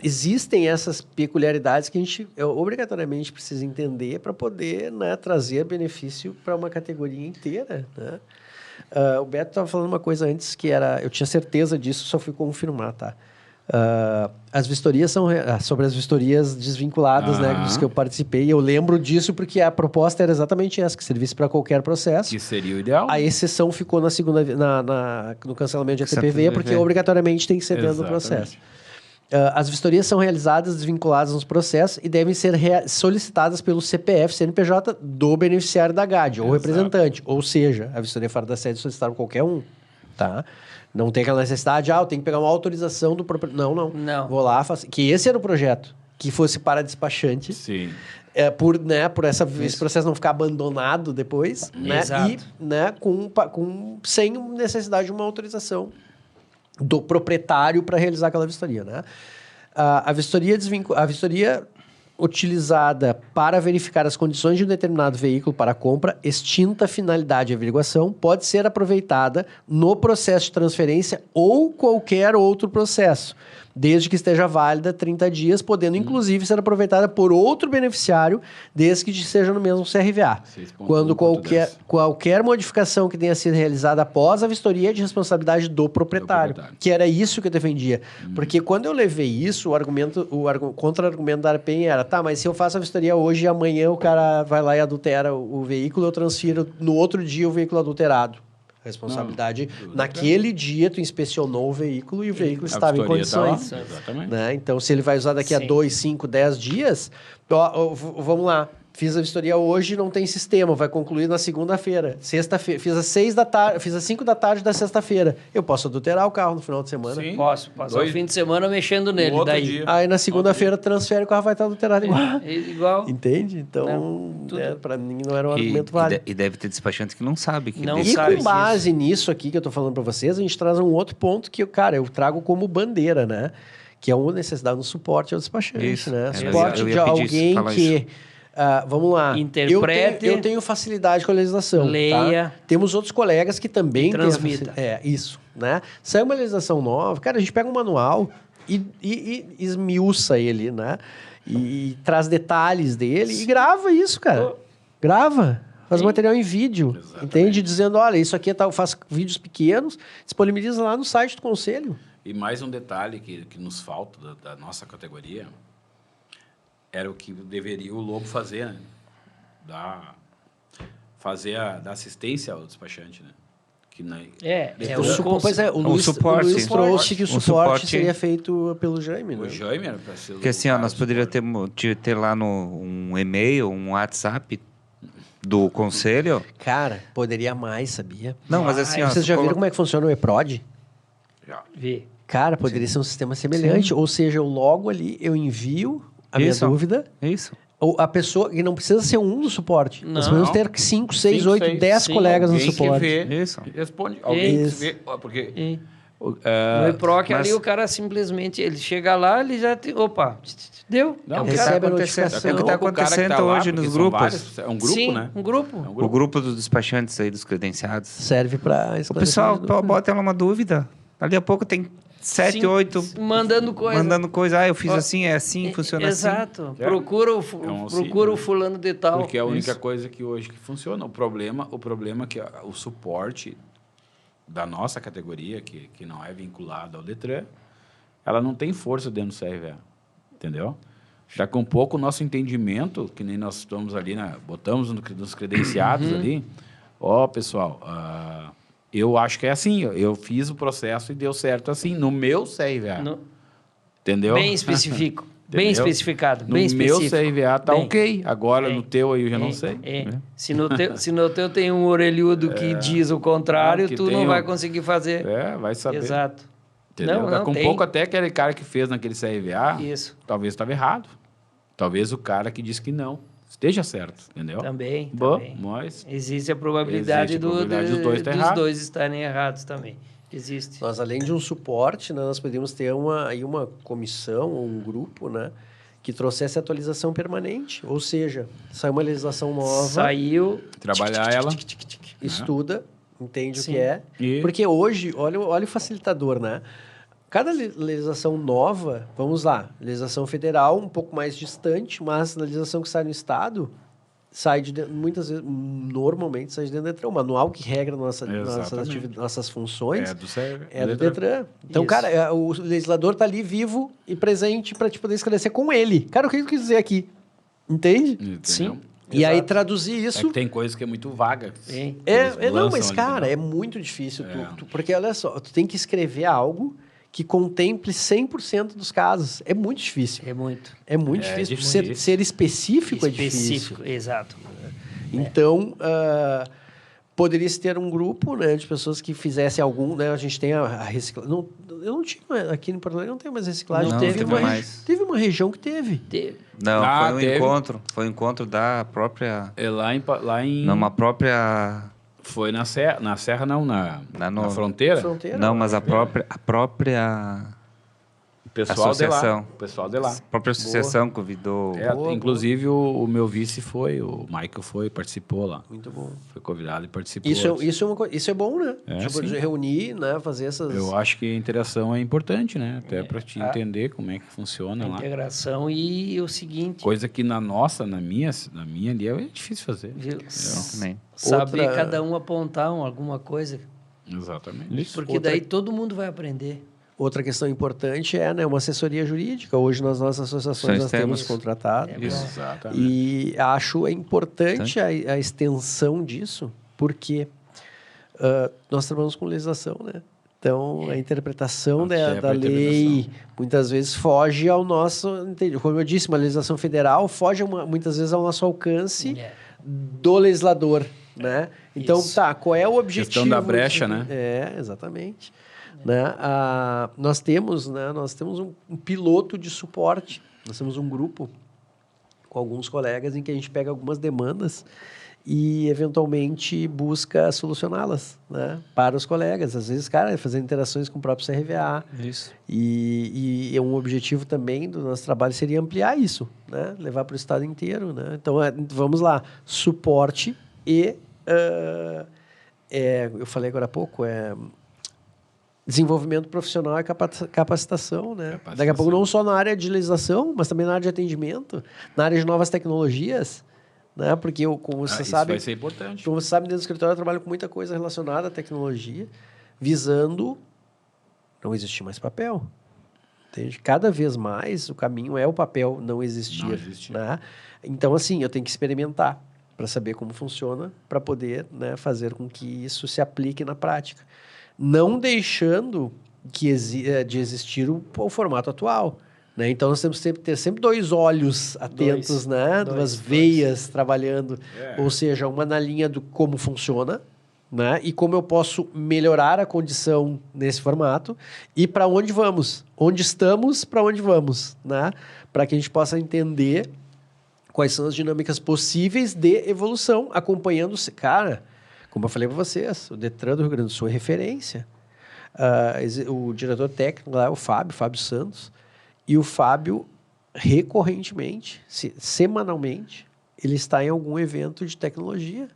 existem essas peculiaridades que a gente obrigatoriamente precisa entender para poder, né, trazer benefício para uma categoria inteira. Né? O Beto estava falando uma coisa antes que era... Eu tinha certeza disso, só fui confirmar, tá? As vistorias são... sobre as vistorias desvinculadas, né, dos que eu participei. Eu lembro disso porque a proposta era exatamente essa, que servisse para qualquer processo. Que seria o ideal. A exceção ficou na segunda, no cancelamento de ATPV, porque obrigatoriamente tem que ser dentro do processo. As vistorias são realizadas desvinculadas nos processos e devem ser solicitadas pelo CPF, CNPJ do beneficiário da GAD, ou representante. Ou seja, a vistoria fora da sede solicitada por qualquer um. Tá? Não tem aquela necessidade, eu tenho que pegar uma autorização do proprietário. Não. Vou lá, faço... Que esse era o projeto, que fosse para despachante. Sim. Por esse processo não ficar abandonado depois. Né? Exato. E né, sem necessidade de uma autorização do proprietário para realizar aquela vistoria. Né? A vistoria utilizada para verificar as condições de um determinado veículo para compra, extinta a finalidade de averiguação, pode ser aproveitada no processo de transferência ou qualquer outro processo, desde que esteja válida 30 dias, podendo inclusive ser aproveitada por outro beneficiário, desde que esteja no mesmo CRVA. Quando qualquer modificação que tenha sido realizada após a vistoria é de responsabilidade do proprietário. Que era isso que eu defendia. Porque quando eu levei isso, o contra-argumento da ARPEN era, mas se eu faço a vistoria hoje e amanhã o cara vai lá e adultera o veículo, eu transfiro no outro dia o veículo adulterado. Responsabilidade. Naquele dia, tu inspecionou o veículo e o veículo estava em condições. Exatamente. Né? Então, se ele vai usar daqui a 2, 5, 10 dias, vamos lá. Fiz a vistoria hoje, não tem sistema, vai concluir na segunda-feira. Sexta-feira, fiz às 6 da tarde, fiz às 5 da tarde da sexta-feira. Eu posso adulterar o carro no final de semana? Sim. Posso. Passar o fim de semana mexendo nele. Daí. Aí na segunda-feira transfere, o carro vai estar adulterado igual. Igual. Entende? Então, para mim não era um argumento válido. E deve ter despachante que não sabe. Com base nisso aqui que eu estou falando para vocês, a gente traz um outro ponto que, eu trago como bandeira, né? Que é uma necessidade no suporte ao despachante, né? Suporte de alguém que... vamos lá. Interprete. Eu tenho facilidade com a legislação. Leia. Tá? Temos outros colegas que também transmita. Isso. Né? Sai uma legislação nova, cara, a gente pega um manual e esmiuça ele, né? E traz detalhes dele e grava isso, cara. Grava. Faz material em vídeo. Exatamente. Entende? Dizendo, olha, isso aqui eu faço vídeos pequenos, disponibiliza lá no site do Conselho. E mais um detalhe que nos falta da nossa categoria... Era o que deveria o Lobo fazer, né? Dar assistência ao despachante, né? O Luiz trouxe que o suporte seria feito pelo Jaime, né? O Jaime era para ser... Porque assim, nós poderíamos ter lá um e-mail, um WhatsApp do Conselho. Cara, poderia mais, sabia? Não, mas assim... Vocês já viram como é que funciona o eProd? Já. Vi. Cara, poderia ser um sistema semelhante. Sim. Ou seja, eu logo ali, eu envio... A minha dúvida. Isso. Ou a pessoa, que não precisa ser um no suporte. Nós podemos ter 5, 6, 8, 10 colegas no suporte. Que vê, isso. Responde. Alguém que vê. Porque... No EPROC ali, o cara simplesmente... Ele chega lá, ele já... Opa, deu. Não, recebe a notificação. É o que está acontecendo hoje nos grupos. É um grupo, sim, né? Um grupo. O grupo dos despachantes aí, dos credenciados. Serve para... O pessoal bota ela uma dúvida. Dali a pouco tem... 7, 8... Mandando coisa. Eu fiz assim, funciona exato. assim. Exato. Procura o fulano de tal. Porque é a única coisa que hoje que funciona. O problema é que o suporte da nossa categoria, que não é vinculado ao Detran, ela não tem força dentro do CRVA. Entendeu? Já com um pouco o nosso entendimento, que nem nós estamos ali, né, botamos nos credenciados ali, pessoal... Eu acho que é assim, eu fiz o processo e deu certo assim, no meu CRVA. Entendeu? Bem específico, bem especificado, bem específico. No meu CRVA tá ok, agora no teu aí eu já não sei. Se no teu tem um orelhudo que diz o contrário, tu não vai conseguir fazer. Vai saber. Exato. Entendeu? Não, Com tem. pouco até aquele cara que fez naquele CRVA, Isso. talvez estava errado. Talvez o cara que disse que não esteja certo, entendeu? Também. Mas Existe a probabilidade, dos dois tá dos errado. dois estarem errados também. Existe. Nós, além de um suporte, né, nós podemos ter uma comissão ou um grupo, né, que trouxesse atualização permanente. Ou seja, sai uma legislação nova, Saiu. trabalhar ela. estuda, entende o Sim. que é. Porque hoje, olha o facilitador, né? Cada legislação nova, vamos lá, legislação federal um pouco mais distante, mas a legislação que sai no estado sai de dentro, muitas vezes, normalmente sai de dentro do Detran. O manual que regra nossas funções é do Detran. Então, Isso. cara, o legislador está ali vivo e presente para te poder esclarecer com ele. Cara, o que eu quis dizer aqui? Entende? Entendeu? Sim. E aí Exato. traduzir É isso... que tem coisa que é muito vaga. Sim. Não, mas, cara, é muito difícil. Porque, olha só, tu tem que escrever algo que contemple 100% dos casos. É muito difícil. É muito. É muito difícil. Ser específico é difícil. Exato. Então, poderia-se ter um grupo, né, de pessoas que fizessem algum... Né, a gente tem a reciclagem... Eu não tinha... Aqui em Porto Alegre não tem mais reciclagem. Não teve mais. Teve uma região que teve. Não, foi um teve. encontro. Foi um encontro da própria... É lá em... Numa própria... Foi na Serra não, na fronteira. Fronteira. Não, mas a própria O pessoal associação. de lá. O pessoal de lá. A própria associação convidou... Inclusive, o meu vice o Michael participou lá. Muito bom. Foi convidado e participou. Isso é bom, né? Sim. De reunir, né? Fazer essas... Eu acho que a interação é importante, né? Até para te entender como é que funciona lá. Integração e o seguinte... Coisa que na minha ali é difícil fazer. Viu? Também. Saber cada um apontar alguma coisa. Exatamente. Porque daí todo mundo vai aprender. Outra questão importante é, né, uma assessoria jurídica. Hoje, nas nossas associações, nós temos contratado. Exatamente. E acho importante a extensão disso, porque nós trabalhamos com legislação, né? Então, a interpretação da lei muitas vezes foge ao nosso... Como eu disse, uma legislação federal foge muitas vezes ao nosso alcance do legislador, né? Então, qual é o objetivo? Questão da brecha, né? Exatamente. Né? Nós temos um piloto de suporte. Nós temos um grupo com alguns colegas em que a gente pega algumas demandas e, eventualmente, busca solucioná-las, né, para os colegas. Às vezes, cara, fazendo interações com o próprio CRVA. Isso. E um objetivo também do nosso trabalho seria ampliar isso, né, levar para o estado inteiro. Né? Então, vamos lá, suporte e... eu falei agora há pouco, desenvolvimento profissional e capacitação, né? Daqui a pouco não só na área de legislação, mas também na área de atendimento, na área de novas tecnologias, né? Porque, como você sabe... Isso vai ser importante. Como você sabe, dentro do escritório eu trabalho com muita coisa relacionada à tecnologia, visando não existir mais papel. Entende? Cada vez mais o caminho é o papel não existir. Não existir. Né? Então, assim, eu tenho que experimentar para saber como funciona, para poder, né, fazer com que isso se aplique na prática. Não deixando de existir o formato atual. Né? Então, nós temos que ter sempre dois olhos atentos, né? Duas veias trabalhando. Ou seja, uma na linha do como funciona, né? E como eu posso melhorar a condição nesse formato e para onde vamos. Onde estamos, para onde vamos. Né? Para que a gente possa entender quais são as dinâmicas possíveis de evolução, acompanhando-se. Cara, como eu falei para vocês, o Detran do Rio Grande do Sul é referência. O diretor técnico lá é o Fábio Santos, e o Fábio, recorrentemente, semanalmente, ele está em algum evento de tecnologia.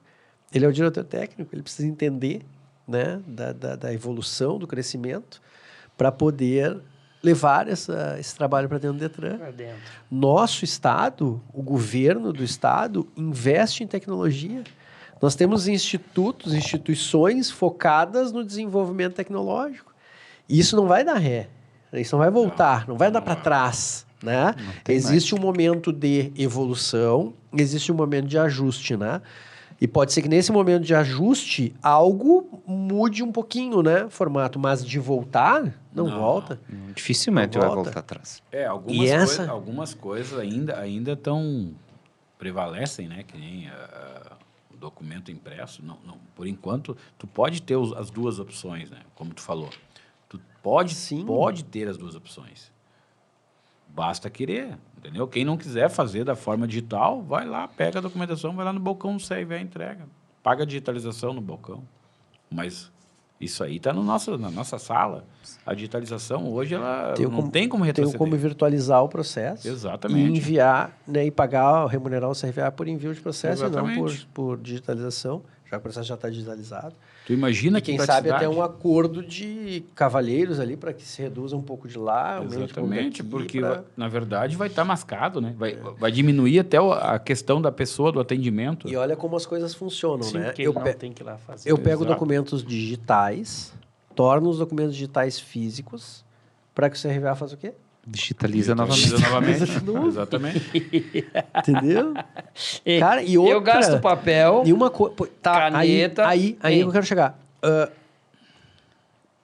Ele é o diretor técnico, ele precisa entender, né, da evolução, do crescimento, para poder levar esse trabalho para dentro do Detran. Nosso estado, o governo do estado, investe em tecnologia. Nós temos instituições focadas no desenvolvimento tecnológico. E isso não vai dar ré. Isso não vai voltar, não vai andar para trás. Né? Existe um momento de evolução, existe um momento de ajuste. Né? E pode ser que nesse momento de ajuste, algo mude um pouquinho, né, formato. Mas de voltar, não volta. Dificilmente vai voltar atrás. Algumas coisas ainda estão... prevalecem, né? Que nem... o documento impresso, não, por enquanto, tu pode ter as duas opções, né? Como tu falou. Tu pode Sim. ter as duas opções. Basta querer, entendeu? Quem não quiser fazer da forma digital, vai lá, pega a documentação, vai lá no balcão, serve, entrega. Paga a digitalização no balcão. Mas isso aí está na nossa sala. A digitalização hoje ela não tem como retroceder. Tem como virtualizar o processo. Exatamente. E enviar, né, e pagar, remunerar o CRVA por envio de processo. Exatamente. E não por digitalização, já que o processo já está digitalizado. Tu imagina e quem que sabe até um acordo de cavalheiros ali para que se reduza um pouco de lá. Exatamente, porque na verdade vai estar mascado, né? Vai diminuir até a questão da pessoa, do atendimento. E olha como as coisas funcionam, Sim, né? porque ele não tem que ir lá fazer. Eu pego Exato. documentos digitais, torno os documentos digitais físicos para que o CRVA faça o quê? Digitaliza Digitaliza novamente. novamente. Exatamente. Entendeu? Cara, e outra... Eu gasto papel, E uma coisa... Tá, caneta... Aí eu quero chegar.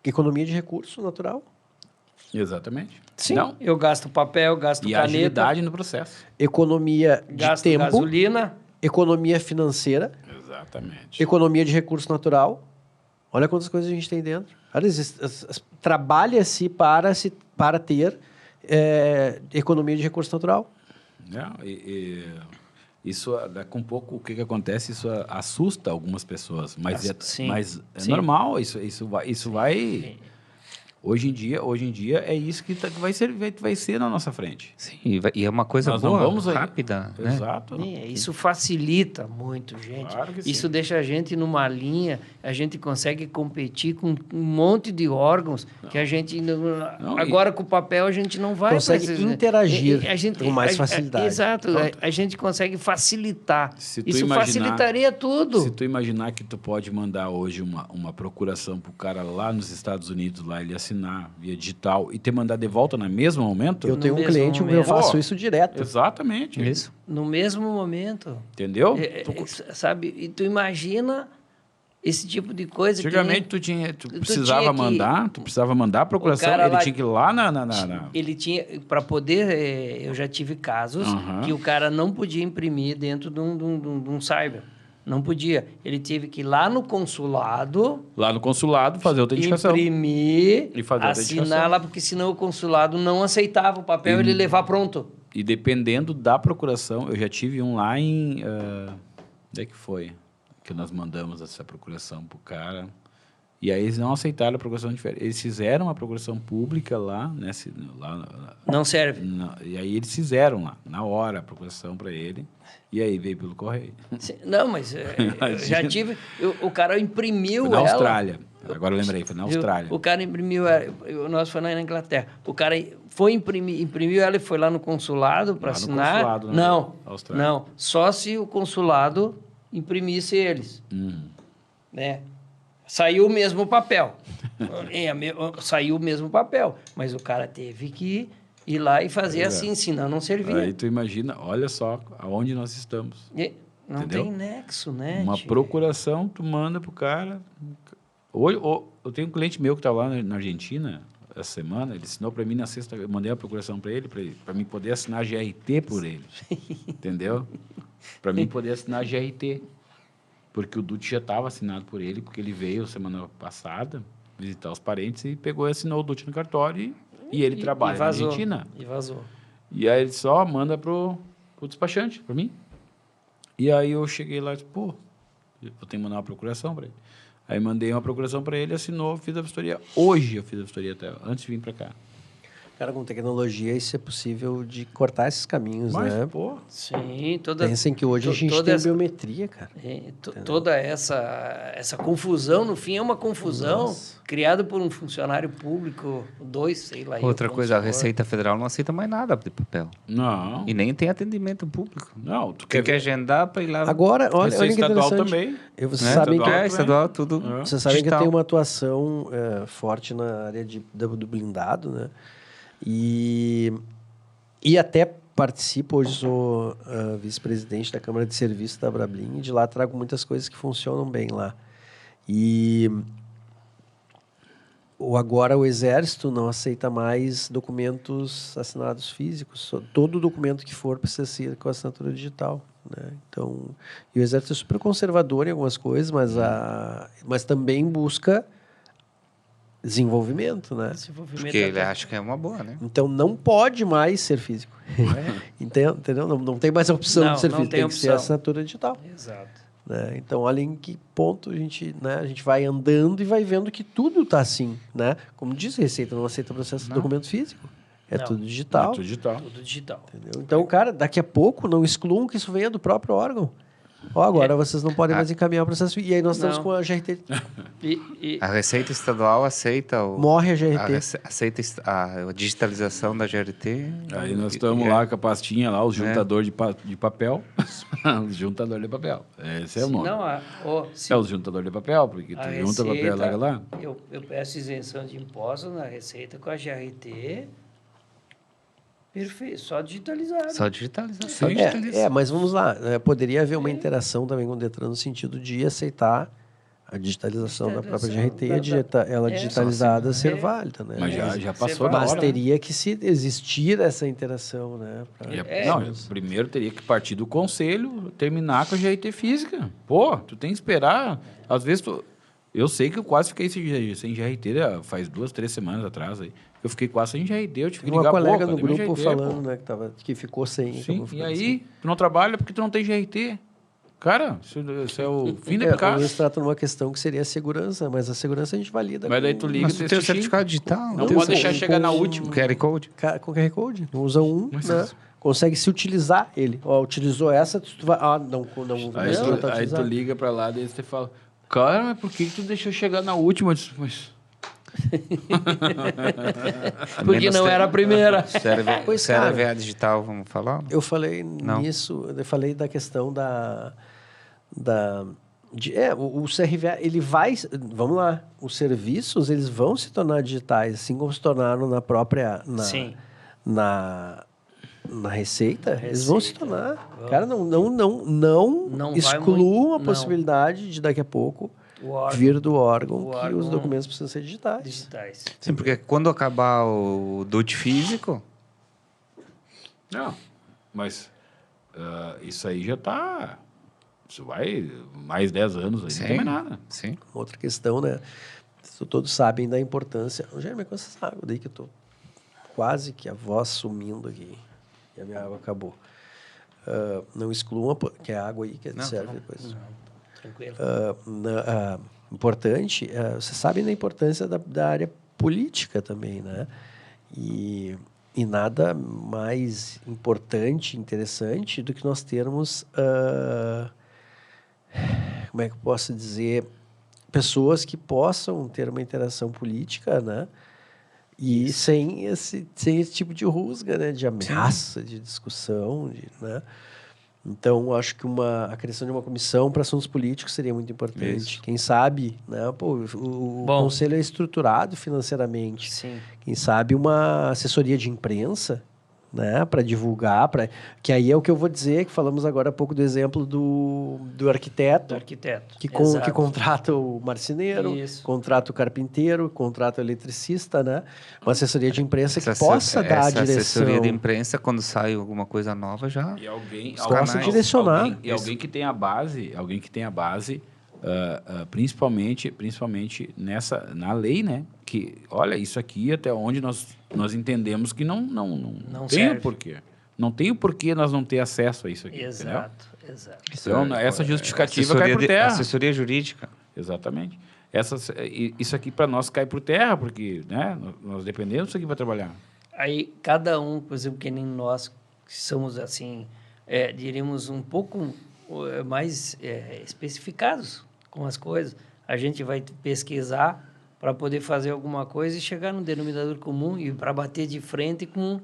Economia de recurso natural. Exatamente. Sim, Não. eu gasto papel, gasto E caneta, agilidade no processo. Economia de gasto tempo. gasolina. Economia financeira. Exatamente. Economia de recurso natural. Olha quantas coisas a gente tem dentro. Trabalha-se para ter economia de recurso natural. Não, isso, com um pouco, o que acontece? Isso assusta algumas pessoas, mas Sim, é sim. normal. Isso vai. Hoje em dia é isso que vai ser na nossa frente. Sim, e é uma coisa Nós não boa, vamos aí. rápida. Né? Exato. Isso facilita muito, gente. Claro que sim. Isso deixa a gente numa linha, a gente consegue competir com um monte de órgãos que a gente... agora, com o papel, a gente não vai... Consegue interagir com mais facilidade. Exato. A gente consegue facilitar. Se tu Isso imaginar- facilitaria tudo. Se tu imaginar que tu pode mandar hoje uma procuração pro cara lá nos Estados Unidos, lá ele assinar via digital e ter mandado de volta no mesmo momento... Eu tenho um mesmo cliente que eu momento. faço isso direto. Exatamente. Isso. No mesmo momento. Entendeu? Sabe? E tu imagina esse tipo de coisa. Antigamente tu precisava mandar a procuração, o cara ele lá- tinha que ir lá na... Ele tinha, para poder, eu já tive casos que o cara não podia imprimir dentro de um cyber. Não podia. Ele teve que ir lá no consulado, Lá no consulado fazer a autenticação. imprimir, E fazer a assinar autenticação. lá, porque senão o consulado não aceitava o papel e ele levar pronto. E dependendo da procuração, eu já tive um lá em... onde é que foi? Que nós mandamos essa procuração pro cara. E aí eles não aceitaram a procuração diferente. Eles fizeram uma procuração pública lá, né? Não serve. E aí eles fizeram lá, na hora, a procuração para ele. E aí veio pelo correio. Não, mas eu já tive... O cara imprimiu Foi na ela. Austrália. Agora eu lembrei, foi na Austrália. O cara imprimiu ela, o nosso foi na Inglaterra. O cara foi imprimiu ela e foi lá no consulado para Lá no assinar. consulado, né? Não, Austrália. não. Só se o consulado imprimisse eles. Né? Saiu o mesmo papel. Saiu o mesmo papel. Mas o cara teve que ir lá e fazer assim, senão não servia. Aí tu imagina, olha só aonde nós estamos. Não Entendeu? tem nexo, né? Uma tio? procuração, tu manda pro cara. Hoje, eu tenho um cliente meu que está lá na Argentina, essa semana, ele assinou para mim na sexta, eu mandei a procuração para ele, para mim poder assinar GRT por ele. Entendeu? Para mim poder assinar GRT. Porque o DUT já estava assinado por ele, porque ele veio semana passada visitar os parentes e pegou e assinou o DUT no cartório e ele trabalha na Argentina. E vazou. E aí ele só manda pro despachante, para mim. E aí eu cheguei lá e disse, pô, eu tenho que mandar uma procuração para ele. Aí mandei uma procuração para ele, assinou, fiz a vistoria. Hoje eu fiz a vistoria até antes de vir para cá. Cara, com tecnologia isso é possível de cortar esses caminhos, Mas, né? pô, Sim, Pensem que hoje a gente tem biometria, cara. Toda essa confusão, no fim, é uma confusão criada por um funcionário público, sei lá. Outra coisa, a Receita Federal não aceita mais nada de papel. não. E nem tem atendimento público. Não, tu Tem que agendar para ir lá. Agora, olha que Receita estadual interessante. também. Vocês né? sabem que Estadual, tudo. Vocês sabem que eu digital. tenho uma atuação forte na área do blindado, né? E até participo, hoje sou vice-presidente da Câmara de Serviço da Abrablin, e de lá trago muitas coisas que funcionam bem lá. E agora o Exército não aceita mais documentos assinados físicos. Todo documento que for precisa ser com assinatura digital, né? Então, e o Exército é super conservador em algumas coisas, mas também busca desenvolvimento, né? Porque ele acha que é uma boa, né? Então, não pode mais ser físico. Entendeu? Não tem mais a opção de ser físico, tem que ser assinatura digital. Exato. Né? Então, olha em que ponto a gente vai andando e vai vendo que tudo está assim. Né? Como diz a Receita, não aceita processo de documento físico. É tudo digital. Tudo digital. Tudo digital. Entendeu? Então, cara, daqui a pouco não excluam que isso venha do próprio órgão. Agora vocês não podem mais encaminhar o processo. E aí nós estamos com a GRT. A Receita Estadual aceita morre a GRT. Aceita a digitalização da GRT. Aí nós estamos lá com a pastinha lá, os juntadores de papel. Os juntadores de papel. Esse é o nome. É os juntadores de papel, porque tu junta papel lá. Eu peço isenção de impostos na Receita com a GRT. Perfeito, só digitalizar. Só digitalizar. Mas vamos lá. Poderia haver uma interação também com o Detran no sentido de aceitar a digitalização da própria GRT e ela digitalizada ser válida. Né? Mas já passou da hora. Mas teria que existir essa interação. Né? Primeiro teria que partir do conselho, terminar com a GRT física. Pô, tu tem que esperar. Às vezes eu sei que eu quase fiquei sem GRT faz 2, 3 semanas atrás. Aí. Eu fiquei quase sem GRT, eu tive que ligar. Uma colega no grupo falando, né, que ficou sem. Sim, e aí, tu não trabalha porque tu não tem GRT. Cara, isso é o fim da picada. Eles tratam uma questão que seria a segurança, mas a segurança a gente valida. Mas daí tu liga e tem o certificado digital. Não pode deixar chegar na última. QR Code. Com QR Code. Usa né? Consegue se utilizar ele. Utilizou essa, tu vai... não aí tu liga pra lá, daí você fala, cara, mas por que tu deixou chegar na última? Eu disse, mas... Porque não era a primeira. CRVA digital, vamos falar? Eu falei nisso, eu falei da questão o CRVA, ele vai... Vamos lá, os serviços, eles vão se tornar digitais, assim como se tornaram na própria... Na Receita, eles vão se tornar. Cara, não excluam a possibilidade de daqui a pouco vir do órgão que os documentos precisam ser digitais. Sim, porque quando acabar o DUT físico... Não, mas isso aí já está... Isso vai mais 10 anos aí, não tem mais nada. Sim. Outra questão, né? Todos sabem da importância... Geralmente, você sabe, daí que eu estou quase que a voz sumindo aqui. E a minha água acabou. Não excluam, que é a água aí que serve depois. Tranquilo. Importante, vocês sabem da importância da área política também, né? E nada mais importante, interessante do que nós termos, como é que eu posso dizer, pessoas que possam ter uma interação política, né? E sem esse tipo de rusga, né? De ameaça, de discussão, né? Então, acho que a criação de uma comissão para assuntos políticos seria muito importante. Isso. Quem sabe, né? O conselho é estruturado financeiramente. Sim. Quem sabe uma assessoria de imprensa, né? Para divulgar, que aí é o que eu vou dizer, que falamos agora há pouco do exemplo do arquiteto. Que contrata o marceneiro, contrata o carpinteiro, contrata o eletricista, né? Uma assessoria de imprensa que possa dar a direção. Assessoria de imprensa, quando sai alguma coisa nova, já... E alguém direcionar. Alguém que tenha a base, principalmente na lei, né? Que, olha, isso aqui até onde nós entendemos que não tem o porquê. Não tem o porquê nós não ter acesso a isso aqui, Exato. Então, essa justificativa cai por terra. Assessoria jurídica. Exatamente. Isso aqui para nós cai por terra, porque, né, nós dependemos disso aqui para trabalhar. Aí, cada um, por exemplo, que nem nós, que somos assim, diríamos um pouco mais especificados com as coisas, a gente vai pesquisar para poder fazer alguma coisa e chegar no denominador comum e para bater de frente com...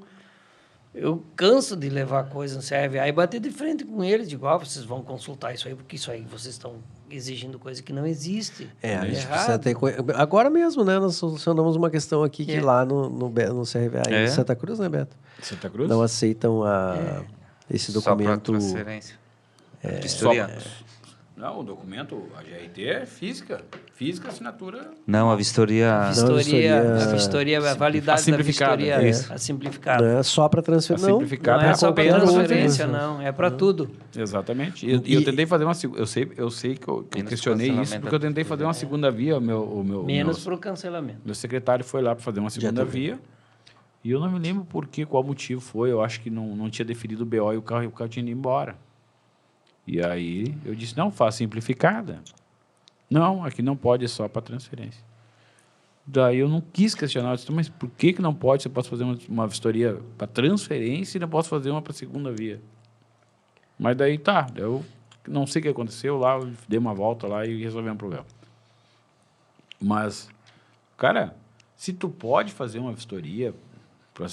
Eu canso de levar coisas no CRVA e bater de frente com eles, digo, vocês vão consultar isso aí, porque isso aí vocês estão exigindo coisa que não existe. A gente precisa ter... Agora mesmo, né? Nós solucionamos uma questão aqui que lá no CRVA em Santa Cruz, né, Beto? Santa Cruz? Não aceitam esse documento... Só para transferência. Não, o documento, a GRT é física. Física, assinatura... Não, a vistoria... A vistoria, a validade da vistoria, a simplificada. Não é só para transferência, A não. simplificada Não é só para apenas transferência, não. É para tudo. Exatamente. E eu tentei fazer uma... Eu sei que eu questionei isso, porque eu tentei fazer uma segunda via. Menos para o cancelamento. Meu secretário foi lá para fazer uma segunda via. E eu não me lembro qual motivo foi. Eu acho que não tinha definido o BO e o carro tinha ido embora. E aí eu disse, não, faz simplificada. Não, aqui não pode, é só para transferência. Daí eu não quis questionar, eu disse, mas por que não pode? Você pode fazer uma vistoria para transferência e não posso fazer uma para segunda via. Mas daí tá, eu não sei o que aconteceu lá, eu dei uma volta lá e resolvi um problema. Mas, cara, se tu pode fazer uma vistoria...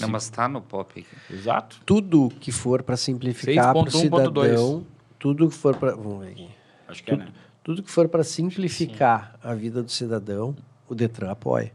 Não, mas está no POP aqui. Exato. Tudo que for para simplificar para o cidadão... Tudo que for para... Vamos ver aqui. Acho que né? Tudo que for para simplificar a vida do cidadão, o Detran apoia.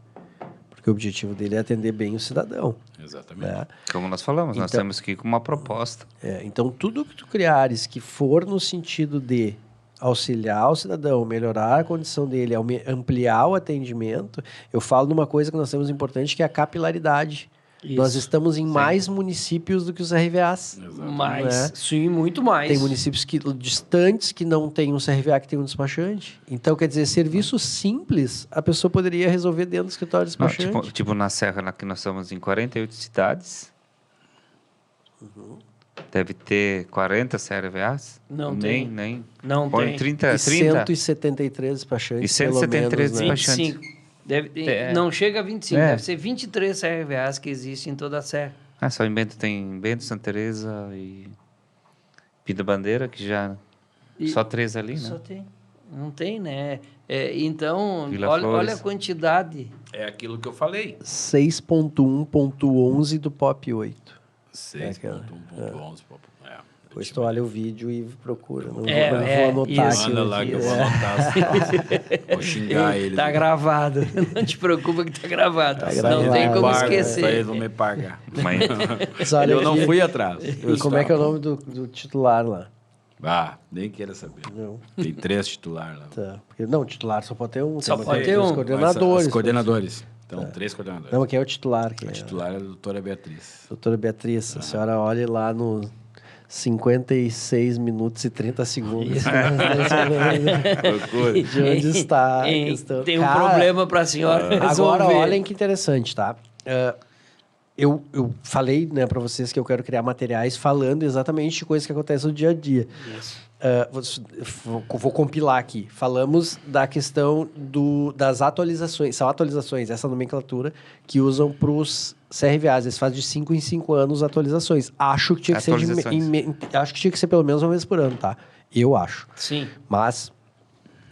Porque o objetivo dele é atender bem o cidadão. Exatamente. Né? Como nós falamos, nós temos que ir com uma proposta. Então, tudo que tu criares que for no sentido de auxiliar o cidadão, melhorar a condição dele, ampliar o atendimento, eu falo numa coisa que nós temos importante, que é a capilaridade. Isso. Nós estamos em mais municípios do que os RVAs. Mais, né? Sim, muito mais. Tem municípios distantes que não tem um CRVA, que tem um despachante. Então, quer dizer, serviço simples, a pessoa poderia resolver dentro do escritório de despachante. Não, tipo na Serra, aqui nós estamos em 48 cidades. Deve ter 40 CRVAs? Não tem. Não Põe tem. 30. 173 despachantes, e 173 pelo menos, né? despachantes. 25. Não chega a 25, deve ser 23 CRVAs que existem em toda a Serra. Só em Bento tem Bento, Santa Teresa e Pinda Bandeira, que já... só 3 ali, né? Só tem. Não tem, né? Então, olha a quantidade. É aquilo que eu falei. 6.1.11 do POP 8. 6.1.11, Depois tu olha o vídeo e procura. Não vou anotar isso. aqui. Manda lá que eu vou anotar. Vou xingar ele. Tá gravado. Não te preocupa que tá gravado. Tá gravado. Não tem como esquecer. esquecer. Eles vão me pagar. Mas olha eu não aqui. fui atrás. E como é que é o nome do titular lá? Nem quero saber. Não. Tem 3 titulares lá. Tá. Porque, não, titular só pode ter um. Só pode ter um. Os coordenadores. Os coordenadores. Então, 3 coordenadores. Não, quem é o titular? A titular é a doutora Beatriz. Doutora Beatriz, a senhora olhe lá no 56 minutos e 30 segundos. De onde está a questão. Tem um problema para a senhora resolver. Agora, olhem que interessante, tá? Eu falei, né, para vocês que eu quero criar materiais falando exatamente de coisas que acontecem no dia a dia. Isso. Vou compilar aqui. Falamos da questão das atualizações. São atualizações, essa nomenclatura, que usam para os CRVAs. Eles fazem de 5 em 5 anos atualizações. Acho que tinha que ser acho que tinha que ser pelo menos uma vez por ano, tá? Eu acho. Sim. Mas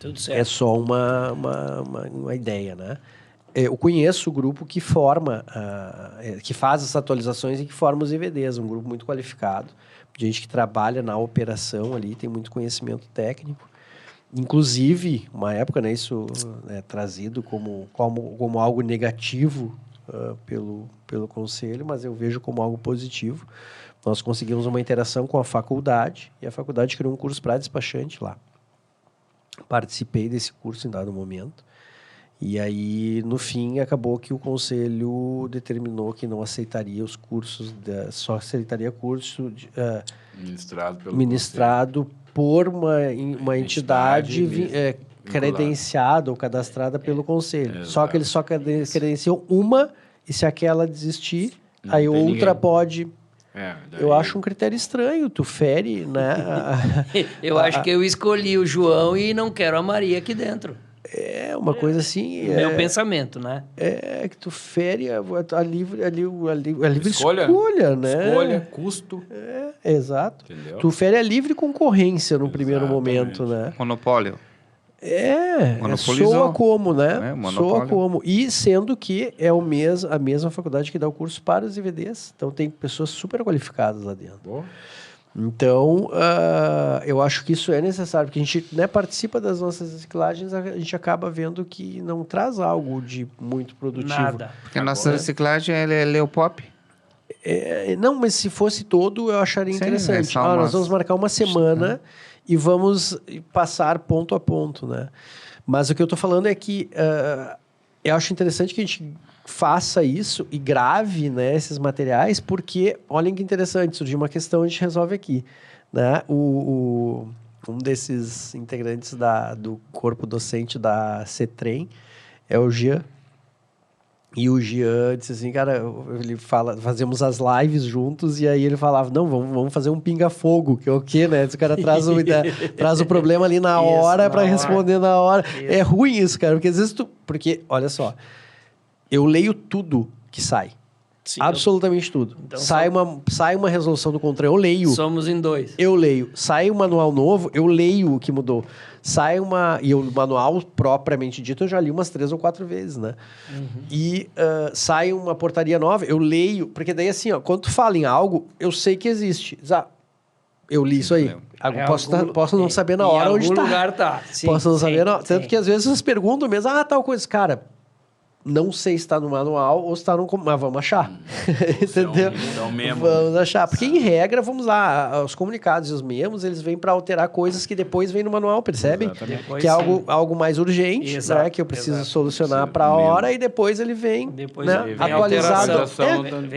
tudo certo. É só uma ideia, né? Eu conheço o grupo que forma, que faz as atualizações e que forma os IVDs, um grupo muito qualificado, gente que trabalha na operação ali, tem muito conhecimento técnico. Inclusive, uma época, né, isso é trazido como algo negativo pelo Conselho, mas eu vejo como algo positivo. Nós conseguimos uma interação com a faculdade, e a faculdade criou um curso para despachante lá. Participei desse curso em dado momento. E aí, no fim, acabou que o Conselho determinou que não aceitaria os cursos, só aceitaria curso ministrado por uma entidade credenciada ou cadastrada pelo Conselho. Exato. Só que eles só credenciam uma, e se aquela desistir, não aí outra ninguém. Pode... Eu acho um critério estranho, tu fere, né? Eu acho que eu escolhi o João e não quero a Maria aqui dentro. É uma coisa assim... Meu pensamento, né? É que tu fere a livre escolha, né? Escolha, custo. Exato. Entendeu? Tu fere a livre concorrência no primeiro momento, né? Monopólio. Soa como, né? Soa como. E sendo que é a mesma faculdade que dá o curso para os IVDs. Então, tem pessoas super qualificadas lá dentro. Boa. Então, eu acho que isso é necessário, porque a gente, né, participa das nossas reciclagens, a gente acaba vendo que não traz algo de muito produtivo. Nada. Porque a nossa reciclagem é Leopop. Não, mas se fosse todo, eu acharia interessante. Nós vamos marcar uma semana e vamos passar ponto a ponto, né? Mas o que eu estou falando é que eu acho interessante que a gente faça isso e grave, né, esses materiais, porque, olhem que interessante, surgiu uma questão, a gente resolve aqui, né? Um desses integrantes do corpo docente da CETREM é o Jean. E o Jean disse assim, cara, ele fala, fazemos as lives juntos, e aí ele falava, não, vamos fazer um pinga-fogo, que é o quê, né? O cara traz o problema ali na hora para responder na hora. Isso. É ruim isso, cara, porque às vezes porque, olha só, eu leio tudo que sai. Sim, absolutamente tudo. Então, sai uma resolução do CONTRAN, eu leio. Somos em 2. Eu leio. Sai um manual novo, eu leio o que mudou. E o manual propriamente dito eu já li umas 3 ou 4 vezes, né? Uhum. E sai uma portaria nova, eu leio, porque daí assim, ó, quando tu fala em algo, eu sei que existe. Eu li isso aí. Posso não saber na hora onde está. Em algum lugar tá. Sim, posso não saber na hora. Tanto que às vezes vocês perguntam mesmo, tal coisa. Cara, não sei se está no manual ou se está no... Mas vamos achar. Entendeu? Vamos achar. Porque, em regra, vamos lá, os comunicados e os memos, eles vêm para alterar coisas que depois vêm no manual, percebem? Que é algo mais urgente, né? Que eu preciso solucionar para a hora e depois ele vem, atualizado.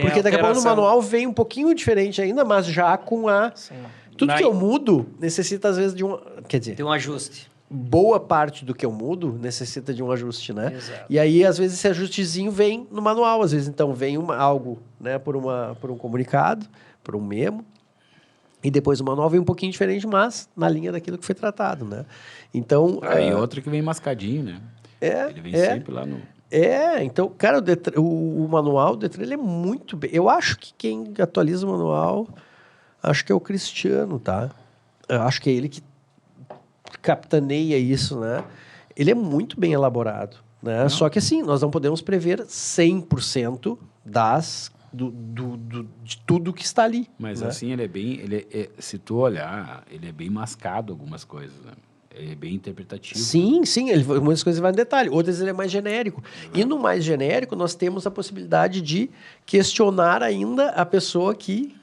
Porque daqui a pouco no manual vem um pouquinho diferente ainda, mas já com a... Sim. Tudo que eu mudo necessita, às vezes, de um... Quer dizer... Tem um ajuste. Boa parte do que eu mudo necessita de um ajuste, né? Exato. E aí, às vezes, esse ajustezinho vem no manual. Às vezes, então, vem algo, né, por um comunicado, por um memo. E depois o manual vem um pouquinho diferente, mas na linha daquilo que foi tratado, né? Então... E outro que vem mascadinho, né? Ele vem sempre lá no... Então, cara, o manual do Detran, ele é muito bem... Eu acho que quem atualiza o manual, acho que é o Cristiano, tá? Eu acho que é ele que capitaneia isso, né? Ele é muito bem elaborado, né? Só que assim, nós não podemos prever 100% de tudo que está ali. Mas né? assim, se tu olhar, ele é bem mascado algumas coisas, né? Ele é bem interpretativo. Sim, muitas coisas vai no detalhe, outras ele é mais genérico. E no mais genérico, nós temos a possibilidade de questionar ainda a pessoa que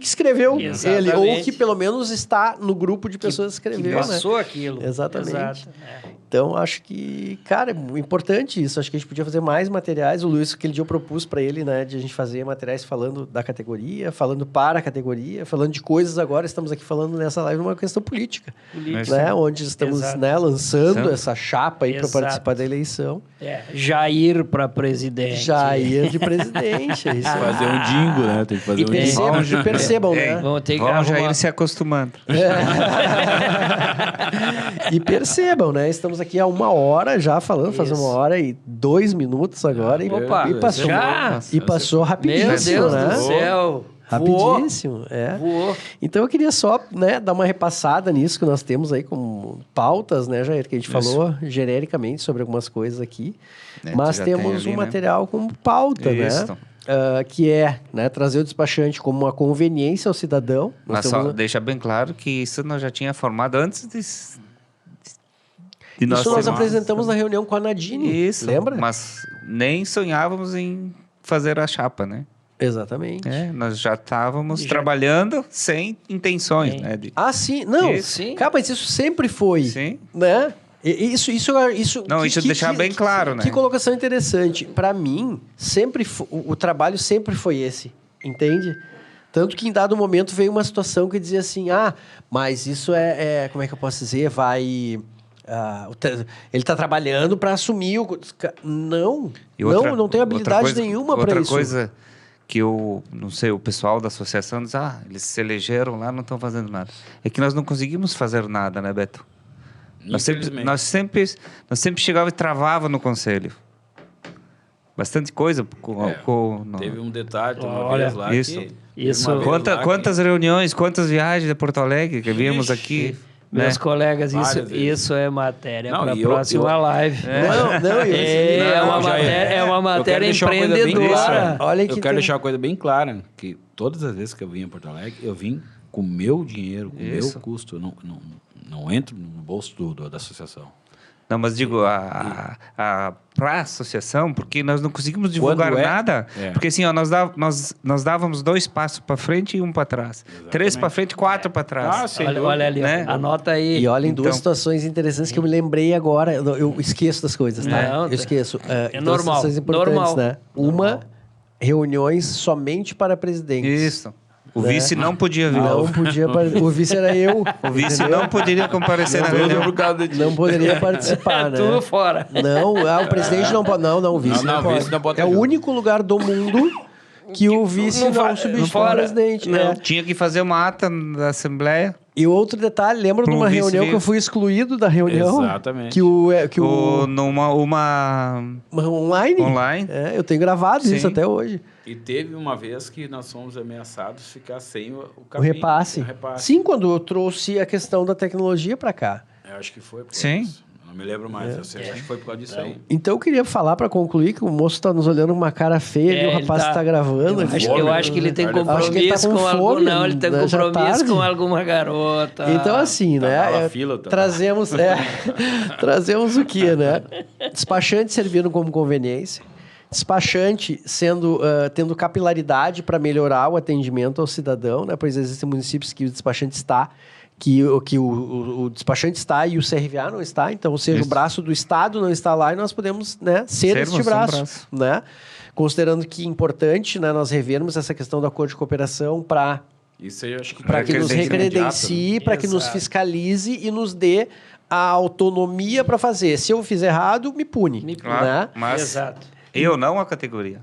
escreveu ele, ou que pelo menos está no grupo de pessoas que escreveu. Que passou aquilo. Exatamente. Exato. Então, acho que, cara, é importante isso. Acho que a gente podia fazer mais materiais. O Luiz, aquele dia eu propus para ele, né, de a gente fazer materiais falando da categoria, falando para a categoria, falando de coisas agora. Estamos aqui falando nessa live uma questão política. Né, onde estamos lançando essa chapa aí para participar da eleição. Jair para presidente. Jair de presidente. Isso fazer um jingo, né? Tem que fazer um jingo. Percebam, né? Vamos Jair se acostumando. E percebam, né? Estamos aqui há 1 hora já falando, faz 1 hora e 2 minutos agora. E passou rapidinho. Meu Deus do céu! Rapidíssimo. Voou. Então eu queria só, né, dar uma repassada nisso que nós temos aí como pautas, né, Jair, que a gente falou genericamente sobre algumas coisas aqui. Mas temos ali, um material como pauta, né? Que é, né, trazer o despachante como uma conveniência ao cidadão. Mas só deixa bem claro que isso nós já tinha formado antes de isso nós apresentamos na reunião com a Nadine. Isso. Lembra? Mas nem sonhávamos em fazer a chapa, né? Exatamente. Nós já estávamos trabalhando sem intenções, né? Sim. Não, sim. Cara, mas isso sempre foi. Sim. Né? Isso deixar bem claro, né? Que colocação interessante. Para mim, o trabalho sempre foi esse, entende? Tanto que em dado momento veio uma situação que dizia assim, mas isso como é que eu posso dizer? Ele está trabalhando para assumir o... Não tenho habilidade nenhuma para isso. Outra coisa que não sei, o pessoal da associação diz, eles se elegeram lá, não estão fazendo nada. É que nós não conseguimos fazer nada, né, Beto? Nós sempre chegava e travava no conselho. Bastante coisa. Teve um detalhe uma vez lá Quantas reuniões, quantas viagens de Porto Alegre que vimos aqui. Meus colegas, isso é matéria para a próxima live. É uma matéria empreendedora. Eu quero deixar uma coisa bem clara, que todas as vezes que eu vim a Porto Alegre, eu vim com o meu dinheiro, com o meu custo. Não entro no bolso da associação. Não, mas digo, para a associação, porque nós não conseguimos divulgar nada, porque assim, ó, nós dávamos 2 passos para frente e 1 para trás. Exatamente. 3 para frente e 4 para trás. Olha ali, né? Anota aí. E olha em 2 situações interessantes que eu me lembrei agora. Eu esqueço das coisas, tá? Não, eu esqueço. É 2 normal. situações importantes, Normal. né? Uma, reuniões somente para presidentes. Isso. O vice não podia vir. Não podia. O vice era eu. O vice não poderia comparecer na reunião. Não poderia participar, né? Tudo fora. Não, o presidente não pode. Não, o vice não pode. Vice não pode é o único lugar do mundo que o vice não substitui o presidente. Não. Tinha que fazer uma ata da Assembleia. E outro detalhe, lembra de uma reunião que eu fui excluído da reunião? Exatamente. Numa online? Online. Eu tenho gravado isso até hoje. E teve uma vez que nós fomos ameaçados de ficar sem o repasse. Sim, quando eu trouxe a questão da tecnologia para cá. Eu acho que foi por Sim. isso. Não me lembro mais. Acho que foi por causa disso aí. Então eu queria falar para concluir que o moço está nos olhando com uma cara feia e o rapaz está gravando. Eu acho que ele tem compromisso com algum... Não, ele tem compromisso com alguma garota. Então assim, né? Trazemos o quê, né? Despachante servindo como conveniência. Despachante tendo capilaridade para melhorar o atendimento ao cidadão, né? Pois existem municípios que o despachante está, que o despachante está e o CRVA não está, então, ou seja, o braço do Estado não está lá e nós podemos, né, ser este braço, né? Considerando que é importante, né, nós revermos essa questão do acordo de cooperação para que nos recredencie, para que nos fiscalize e nos dê a autonomia para fazer. Se eu fizer errado, me pune. Claro, né? Exato. Eu não a categoria.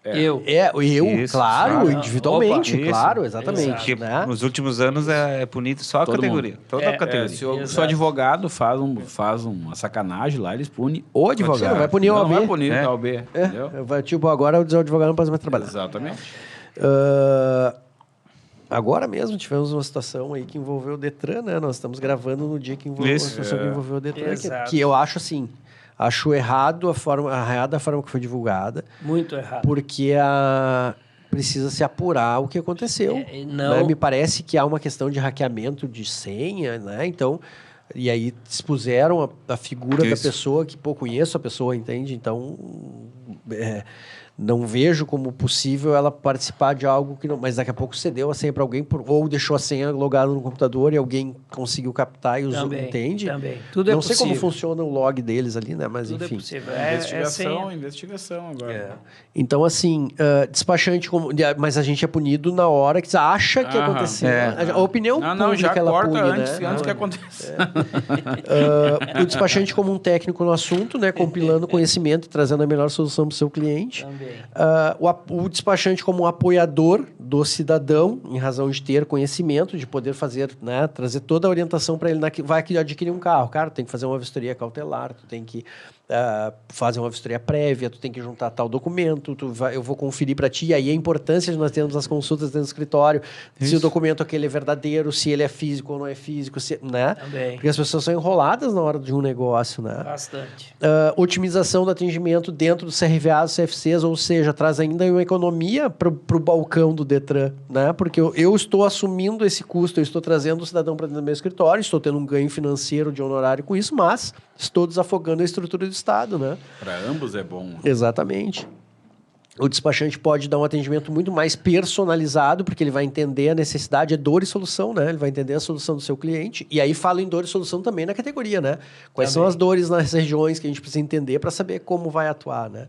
Eu, isso, claro, individualmente, claro, exatamente. Porque nos últimos anos é punido só a categoria. Toda a categoria. Se o advogado faz uma sacanagem lá, eles punem o advogado. Não vai punir o OAB. Não vai punir o OAB, entendeu? Tipo, agora o advogado não pode mais trabalhar. Exatamente. Agora mesmo tivemos uma situação aí que envolveu o Detran, né? Nós estamos gravando no dia que envolveu uma situação que envolveu o Detran, que eu acho assim... Acho errado a forma que foi divulgada. Muito errado. Porque precisa se apurar o que aconteceu. Não... né? Me parece que há uma questão de hackeamento de senha, né? Então, e aí expuseram a figura da pessoa, que conheço a pessoa, entende? Então, não vejo como possível ela participar de algo que não... Mas daqui a pouco cedeu a senha para alguém, ou deixou a senha logada no computador e alguém conseguiu captar e usou, entende? Também. Tudo é possível. Não sei como funciona o log deles ali, né? Mas tudo enfim. É possível. Investigação agora. Então, assim, despachante... Mas a gente é punido na hora que acha que aconteceu. A opinião pública, já ela corta pune, antes que aconteça. O despachante como um técnico no assunto, né? Compilando conhecimento e trazendo a melhor solução para o seu cliente. Também. O despachante como um apoiador do cidadão, em razão de ter conhecimento, de poder fazer, né, trazer toda a orientação para ele vai adquirir um carro. Cara, tu tem que fazer uma vistoria cautelar, tu tem que fazer uma vistoria prévia, tu tem que juntar tal documento, eu vou conferir para ti. E aí a importância de nós termos as consultas dentro do escritório, se o documento aquele é verdadeiro, se ele é físico ou não é físico, né? Também. Porque as pessoas são enroladas na hora de um negócio, né? Bastante. Otimização do atendimento dentro do CRVA, dos CFCs, ou seja, traz ainda uma economia para o balcão do Detran, né? Porque eu estou assumindo esse custo, eu estou trazendo o cidadão para dentro do meu escritório, estou tendo um ganho financeiro de honorário com isso, mas estou desafogando a estrutura do Estado, né? Para ambos é bom. Exatamente. O despachante pode dar um atendimento muito mais personalizado, porque ele vai entender a necessidade, dor e solução, né? Ele vai entender a solução do seu cliente. E aí falo em dor e solução também na categoria, né? Quais são as dores nas regiões que a gente precisa entender para saber como vai atuar, né?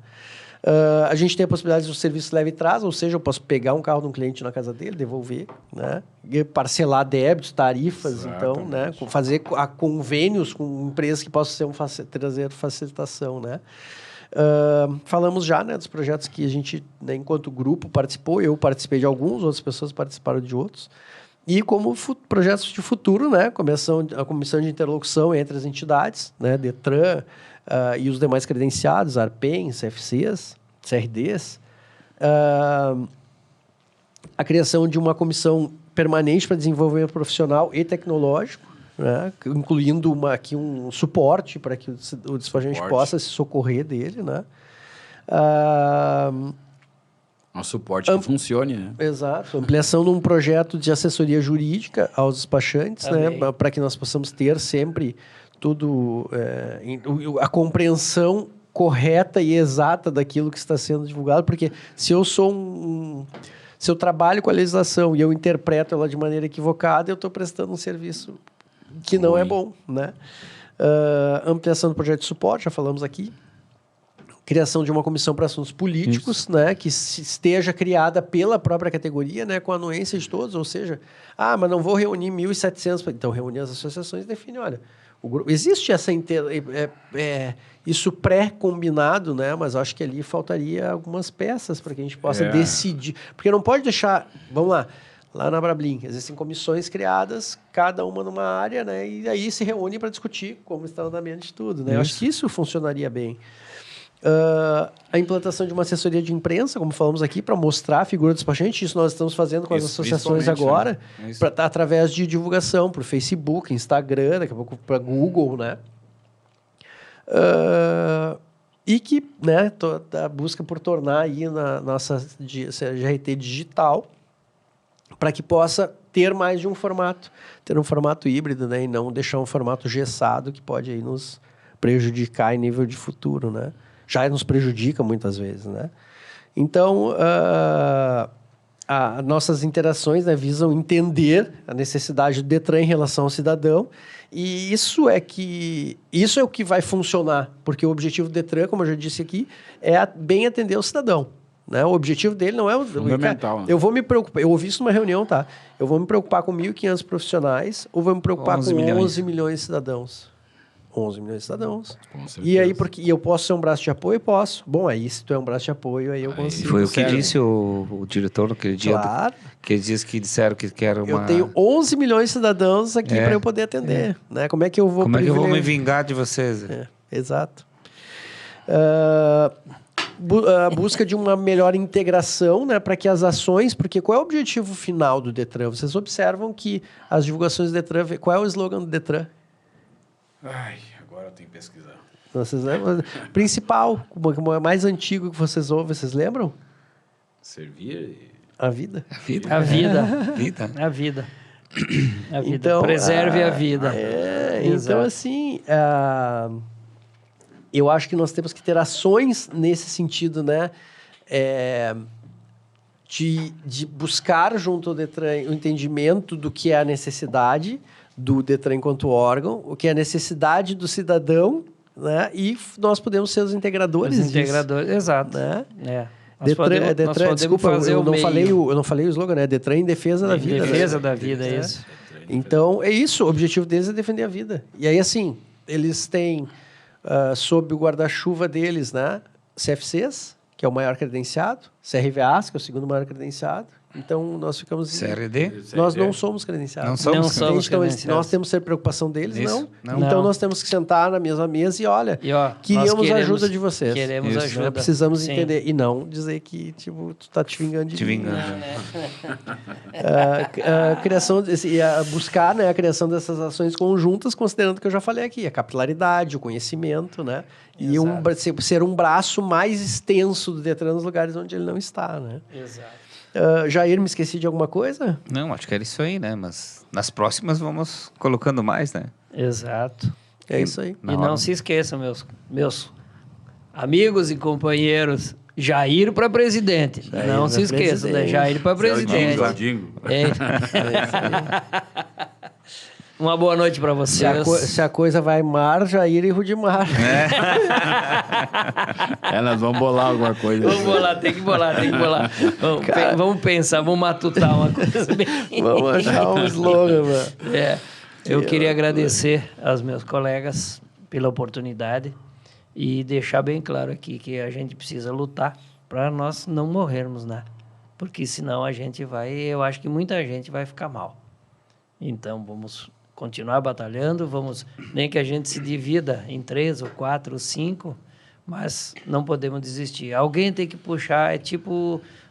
A gente tem a possibilidade do serviço leve e traz, ou seja, eu posso pegar um carro de um cliente na casa dele, devolver, né? E parcelar débitos, tarifas, então, né? Fazer convênios com empresas que possam trazer facilitação, né? Falamos já, né, dos projetos que a gente, né, enquanto grupo, participou. Eu participei de alguns, outras pessoas participaram de outros. E como projetos de futuro, né, a comissão de interlocução entre as entidades, né, Detran e os demais credenciados, ARPEN, CFCs, CRDs. A criação de uma comissão permanente para desenvolvimento profissional e tecnológico, né, incluindo aqui um suporte para que o despachante possa se socorrer dele, né? Um suporte que funcione, né? Exato. Ampliação de um projeto de assessoria jurídica aos despachantes, né, para que nós possamos ter sempre a compreensão correta e exata daquilo que está sendo divulgado, porque se eu trabalho com a legislação e eu interpreto ela de maneira equivocada, eu estou prestando um serviço que não é bom, né? Ampliação do projeto de suporte, já falamos aqui. Criação de uma comissão para assuntos políticos, né, que esteja criada pela própria categoria, né, com a anuência de todos, ou seja, mas não vou reunir 1.700, então reunir as associações e define, olha, existe isso pré-combinado, né, mas acho que ali faltaria algumas peças para que a gente possa decidir, porque não pode deixar, vamos lá na Abrablin, existem comissões criadas, cada uma numa área, né, e aí se reúne para discutir como está o andamento de tudo, né, eu acho que isso funcionaria bem. A implantação de uma assessoria de imprensa, como falamos aqui, para mostrar a figura do despachante. Isso nós estamos fazendo com as associações agora, né? Através de divulgação por Facebook, Instagram, daqui a pouco para Google, né? E que, né, a busca por tornar aí na nossa GRT digital, para que possa ter mais de um formato, ter um formato híbrido, né, e não deixar um formato engessado que pode aí nos prejudicar em nível de futuro, né? Já nos prejudica muitas vezes, né? Então, nossas interações, né, visam entender a necessidade do Detran em relação ao cidadão, e isso é o que vai funcionar, porque o objetivo do Detran, como eu já disse aqui, é bem atender o cidadão, né? O objetivo dele não é fundamental. Cara, eu vou me preocupar, eu ouvi isso numa reunião, tá? Eu vou me preocupar com 1.500 profissionais ou vou me preocupar com 11 milhões de cidadãos? 11 milhões de cidadãos. E aí, porque eu posso ser um braço de apoio? Posso. Bom, aí se tu é um braço de apoio, aí eu consigo. Foi o que disse o diretor naquele dia. Claro. Que ele disse que disseram que era uma... Eu tenho 11 milhões de cidadãos aqui para eu poder atender. Né? Como é que eu vou... Como é que eu vou me vingar de vocês? Exato. A busca de uma melhor integração, né, para que as ações... Porque qual é o objetivo final do Detran? Vocês observam que as divulgações do Detran... Qual é o slogan do Detran? Agora eu tenho que pesquisar. Vocês lembram? Principal, o mais antigo que vocês ouvem, vocês lembram? Servir... A vida. A vida. Então, preserve a vida. Então, assim, eu acho que nós temos que ter ações nesse sentido, né? De buscar junto ao Detran o entendimento do que é a necessidade do Detran enquanto órgão, o que é a necessidade do cidadão, né? E nós podemos ser os integradores disso. Exato. Né? Detran, desculpa, eu não falei o slogan, né? Detran em defesa da vida. Defesa da vida, é isso. Então, é isso. O objetivo deles é defender a vida. E aí, assim, eles têm, sob o guarda-chuva deles, né? CFCs, que é o maior credenciado, CRVAs, que é o segundo maior credenciado. Então, nós ficamos... CRD? Nós não somos credenciados. Não somos credenciados. Nós temos que ser preocupação deles, não. Então, nós temos que sentar na mesma mesa e, olha, queremos a ajuda de vocês. Queremos ajuda. Precisamos entender. E não dizer que, tipo, tu tá te vingando de mim. Criação, buscar, né, a criação dessas ações conjuntas, considerando que eu já falei aqui, a capilaridade, o conhecimento, né? E ser um braço mais extenso do Detran nos lugares onde ele não está, né? Exato. Jair, me esqueci de alguma coisa? Não, acho que era isso aí, né? Mas nas próximas vamos colocando mais, né? Exato. É isso aí. E não se esqueçam, meus amigos e companheiros, Jair para presidente. Não se esqueçam, né? Jair para presidente. Uma boa noite para vocês. Se a coisa vai mar, Jair e Rudimar. Nós vamos bolar alguma coisa. Vamos bolar, tem que bolar. Vamos pensar, vamos matutar uma coisa bem... Vamos achar um slogan, mano. Eu queria agradecer aos meus colegas pela oportunidade e deixar bem claro aqui que a gente precisa lutar para nós não morrermos, né? Porque senão eu acho que muita gente vai ficar mal. Então, vamos continuar batalhando, nem que a gente se divida em 3 ou 4 ou 5, mas não podemos desistir. Alguém tem que puxar,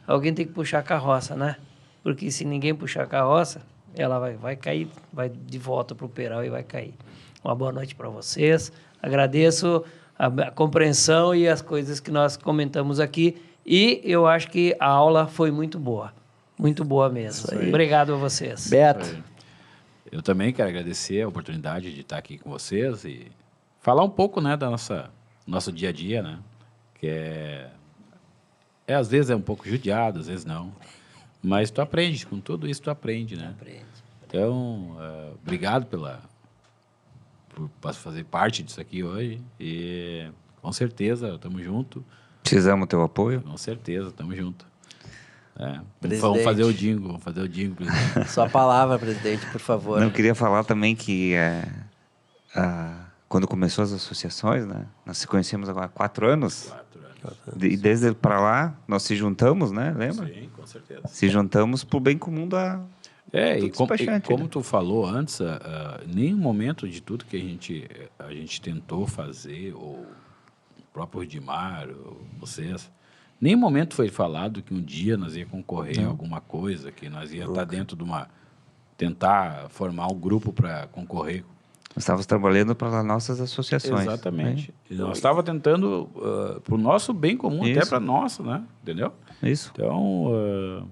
alguém tem que puxar a carroça, né? Porque se ninguém puxar a carroça, ela vai cair, vai de volta para o peral e vai cair. Uma boa noite para vocês. Agradeço a compreensão e as coisas que nós comentamos aqui. E eu acho que a aula foi muito boa. Muito boa mesmo. Obrigado a vocês. Beto. Eu também quero agradecer a oportunidade de estar aqui com vocês e falar um pouco, né, da nosso dia a dia, né? Que às vezes é um pouco judiado, às vezes não. Mas tu aprende, com tudo isso tu aprende, né? Aprende. Então, obrigado por fazer parte disso aqui hoje. E com certeza, estamos juntos. Precisamos do teu apoio. Com certeza, estamos juntos. Presidente. Vamos fazer o jingle, presidente. Sua palavra, presidente, por favor. Não, eu queria falar também que quando começou as associações, né? Nós se conhecemos agora há 4 anos. 4 anos. E desde para lá, nós se juntamos, né? Lembra? Sim, com certeza. Se juntamos para o bem comum da... E como né? tu falou antes, nenhum momento de tudo que a gente tentou fazer, ou o próprio Rudimar, ou vocês, nenhum momento foi falado que um dia nós ia concorrer em alguma coisa, que nós ia estar dentro de tentar formar um grupo para concorrer. Nós estávamos trabalhando para nossas associações. Exatamente. Né? Nós estávamos tentando para o nosso bem comum, até para nosso, né? Entendeu? Isso. Então,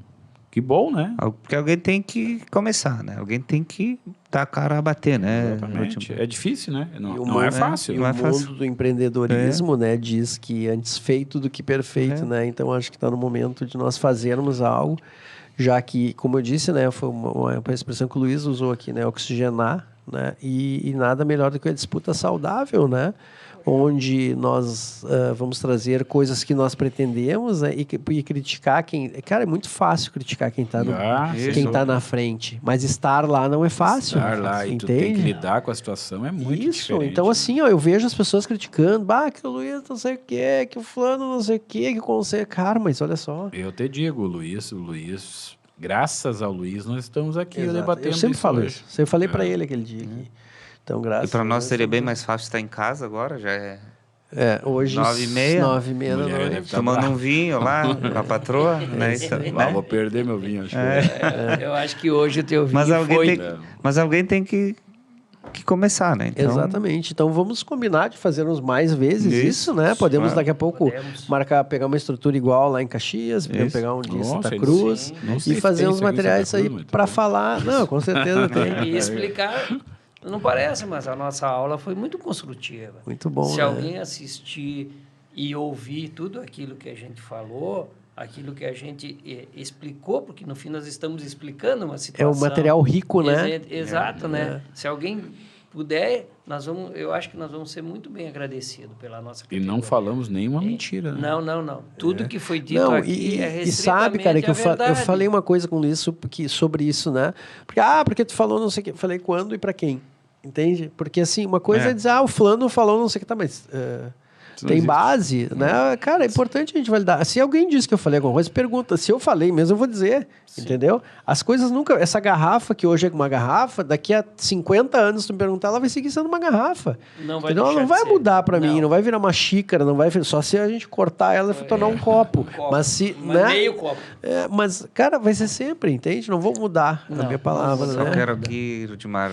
que bom, né? Porque alguém tem que começar, né? Alguém tem que dar a cara a bater, né? Exatamente. É difícil, né? Não mundo, é fácil. E o mundo do empreendedorismo, né, diz que antes feito do que perfeito, né? Então, acho que está no momento de nós fazermos algo, já que, como eu disse, né, foi uma expressão que o Luiz usou aqui, né, oxigenar, né? E nada melhor do que a disputa saudável, né? Onde nós vamos trazer coisas que nós pretendemos, né? E criticar quem... Cara, é muito fácil criticar quem está na frente, mas estar lá não é fácil. Estar lá e tu tem que lidar com a situação é muito diferente. Então, assim, ó, eu vejo as pessoas criticando, que o Luiz não sei o quê, que o fulano não sei o quê, que o conselho... Cara, mas olha só. Eu te digo, o Luiz... Graças ao Luiz, nós estamos aqui debatendo. Eu sempre falo isso. Eu falei para ele aquele dia aqui. Então, graças e para nós seria bem mais fácil estar em casa agora, já é... hoje 9h30. 9h30 da noite. Tomando um vinho lá com a patroa. Né? Vou perder meu vinho, acho Eu acho que hoje o teu vinho Mas alguém tem que começar, né? Então... Exatamente. Então, vamos combinar de fazermos mais vezes isso, né? Podemos daqui a pouco pegar uma estrutura igual lá em Caxias, podemos pegar um de Santa Cruz e fazer uns materiais aí para falar. Não, com certeza tem. E explicar... Não parece, mas a nossa aula foi muito construtiva. Muito bom, Se alguém assistir e ouvir tudo aquilo que a gente falou, aquilo que a gente explicou, porque no fim nós estamos explicando uma situação. É um material rico, né? Exato, né? Se alguém puder, eu acho que nós vamos ser muito bem agradecidos pela nossa categoria. E não falamos nenhuma mentira. Né? Não. Tudo que foi dito aqui é restritamente e sabe, cara, que eu falei uma coisa com isso, sobre isso, né? Porque tu falou não sei o que. Falei quando e para quem. Entende? Porque, assim, uma coisa é dizer, o fulano falou não sei o que, tá, mas... tem base, né? Cara, é importante a gente validar. Se alguém diz que eu falei alguma coisa, pergunta. Se eu falei mesmo, eu vou dizer. Sim. Entendeu? As coisas nunca... Essa garrafa, que hoje é uma garrafa, daqui a 50 anos, se tu me perguntar, ela vai seguir sendo uma garrafa. Não vai ela não vai mudar para mim, não vai virar uma xícara, não vai... Só se a gente cortar ela e tornar um copo. Mas se... né? Meio copo. Mas, cara, vai ser sempre, entende? Não vou mudar a minha palavra, né? Só quero aqui, Rudimar...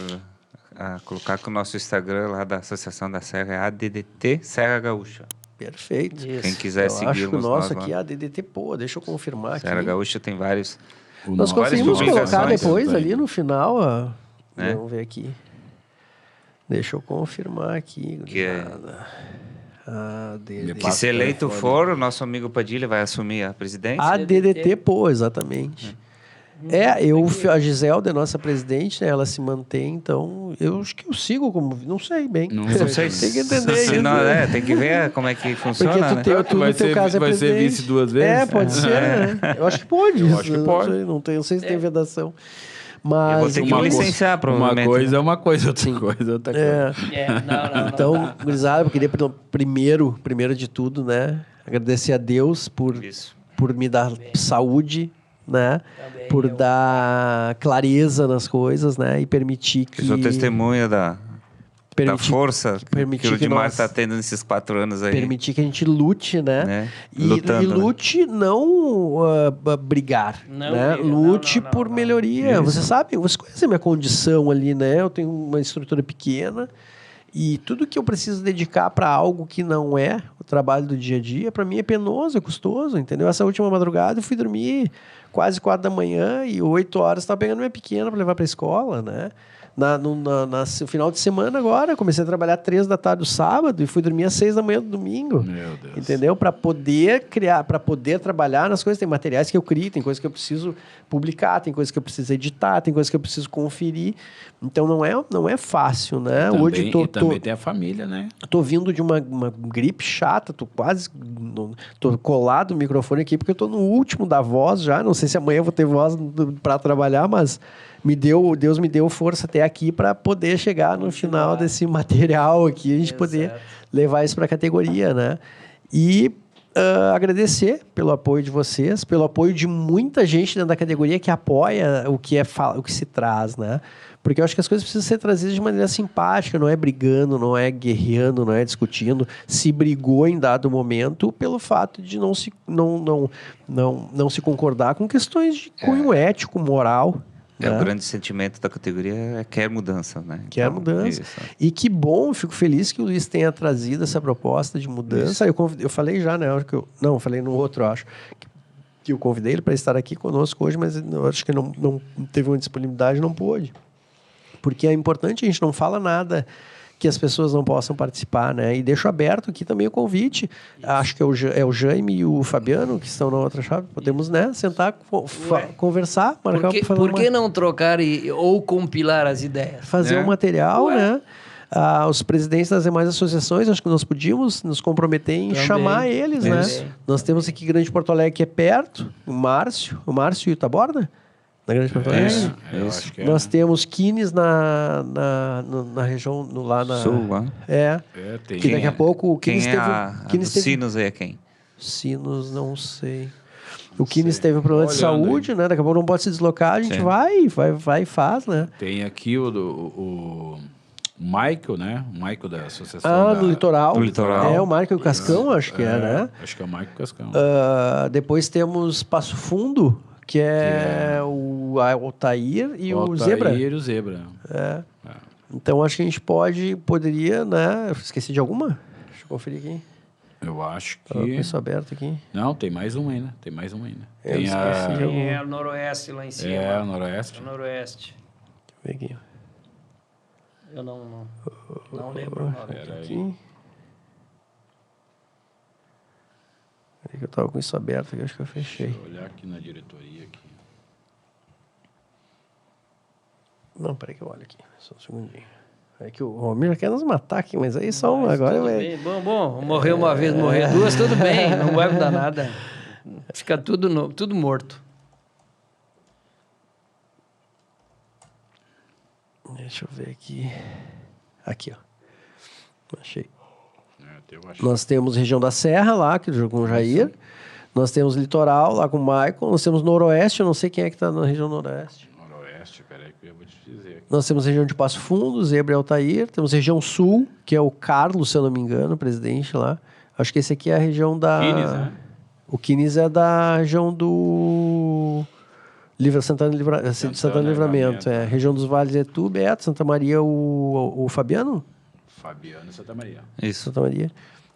colocar que o nosso Instagram lá da Associação da Serra é ADDT Serra Gaúcha. Perfeito. Isso. Quem quiser seguir. Acho que o nosso aqui é ADDT, deixa eu confirmar Serra aqui. Gaúcha tem vários. Nós conseguimos colocar depois ali no final. Vamos ver aqui. Deixa eu confirmar aqui. Que se eleito for, o nosso amigo Padilha vai assumir a presidência. ADDT, exatamente. A Giselda, nossa presidente, né, ela se mantém, então eu acho que eu sigo como... Não sei bem. Não sei. Tem que entender isso. Não, tem que ver como é que funciona, porque no teu caso é vai ser vice 2 vezes? Pode ser, né? Eu acho que pode. Eu acho que pode. Não sei se tem vedação. Mas eu vou ter que me licenciar, provavelmente. Uma coisa é uma coisa, outra coisa é outra coisa. Não. Então, gurizada, eu queria primeiro de tudo, né, agradecer a Deus por me dar saúde, né? Também por dar clareza nas coisas, né? E permitir que... Eu sou testemunha da força que o Rudimar está tendo nesses 4 anos aí. Permitir que a gente lute, né? E lute não brigar, né? Lute por melhoria. Isso. Você conhece a minha condição ali, né? Eu tenho uma estrutura pequena e tudo que eu preciso dedicar para algo que não é o trabalho do dia a dia, para mim é penoso, é custoso, entendeu? Essa última madrugada eu fui dormir quase 4 da manhã e 8 horas estava pegando minha pequena para levar para a escola, né? No final de semana agora, comecei a trabalhar 3 da tarde do sábado e fui dormir às 6 da manhã do domingo. Meu Deus. Entendeu? Para poder criar, para poder trabalhar nas coisas. Tem materiais que eu crio, tem coisas que eu preciso publicar, tem coisas que eu preciso editar, tem coisas que eu preciso conferir. Então não é fácil, né? Hoje também tem a família, né? Tô vindo de uma gripe chata, tô colado no microfone aqui porque eu tô no último da voz já. Não sei se amanhã eu vou ter voz para trabalhar, mas Deus me deu força até aqui para poder chegar no final desse material aqui, a gente poder levar isso para a categoria, né? E agradecer pelo apoio de vocês, pelo apoio de muita gente dentro da categoria que apoia o que se traz, né? Porque eu acho que as coisas precisam ser trazidas de maneira simpática, não é brigando, não é guerreando, não é discutindo. Se brigou em dado momento pelo fato de não se concordar com questões de cunho ético, moral. O grande sentimento da categoria é quer mudança, né? Quer mudança. Isso. E que bom, fico feliz que o Luiz tenha trazido essa proposta de mudança. Eu falei já, né? Eu falei no outro, eu acho. Que eu convidei ele para estar aqui conosco hoje, mas eu acho que não teve uma disponibilidade, não pôde. Porque é importante, a gente não fala nada que as pessoas não possam participar, né? E deixo aberto aqui também o convite. Isso. Acho que é o Jaime e o Fabiano, que estão na outra chave. Podemos, né, sentar, conversar, marcar... Por que não trocar ou compilar as ideias? Fazer um material, né? Os presidentes das demais associações, acho que nós podíamos nos comprometer em chamar eles, né? Nós temos aqui Grande Porto Alegre, que é perto, o Márcio e o Taborda? Na Grande Porto Alegre? Acho que nós temos Quines na região, lá na... Sul, lá. Tem. Que daqui a pouco... O Quines teve Sinos aí é quem? Sinos, não sei. O Quines teve um problema de saúde, né? Daqui a pouco não pode se deslocar, a gente vai e faz, né? Tem aqui o Michael, né? O Michael da associação. Do Litoral. Do Litoral. O Michael e o Cascão, acho que né? Acho que é o Michael e o Cascão. Depois temos Passo Fundo, que é o Altair e o Zebra. Altair e o Zebra. Então, acho que a gente poderia, né? Esqueci de alguma? Deixa eu conferir aqui. Eu acho que... Com isso aberto aqui. Não, tem mais uma ainda. Tem a Noroeste lá em cima. É, o Noroeste. O Noroeste. Deixa eu ver aqui. Eu não lembro o nome. Aqui. Peraí que eu tava com isso aberto aqui, acho que eu fechei. Deixa eu olhar aqui na diretoria. Aqui. Não, peraí que eu olho aqui. Só um segundinho. É que o Romir já quer nos matar aqui, mas aí só agora... Bem. Bom, morrer uma vez, morrer duas, tudo bem. Não vai mudar nada. Fica tudo morto. Deixa eu ver aqui. Aqui, ó. Achei. Nós temos região da Serra lá, que jogou com o Jair. Nós temos Litoral lá com o Michael. Nós temos Noroeste, eu não sei quem é que está na região Noroeste. Peraí que eu vou te dizer. Nós temos região de Passo Fundo, Zebra e Altair. Temos região Sul, que é o Carlos, se eu não me engano, presidente lá. Acho que esse aqui é a região da... Quines, né? O Quines é da região do... Santana Livramento. Região dos Vales é tu, Beto, Santa Maria, o Fabiano? Fabiano e Santa Maria. Isso. Santa Maria.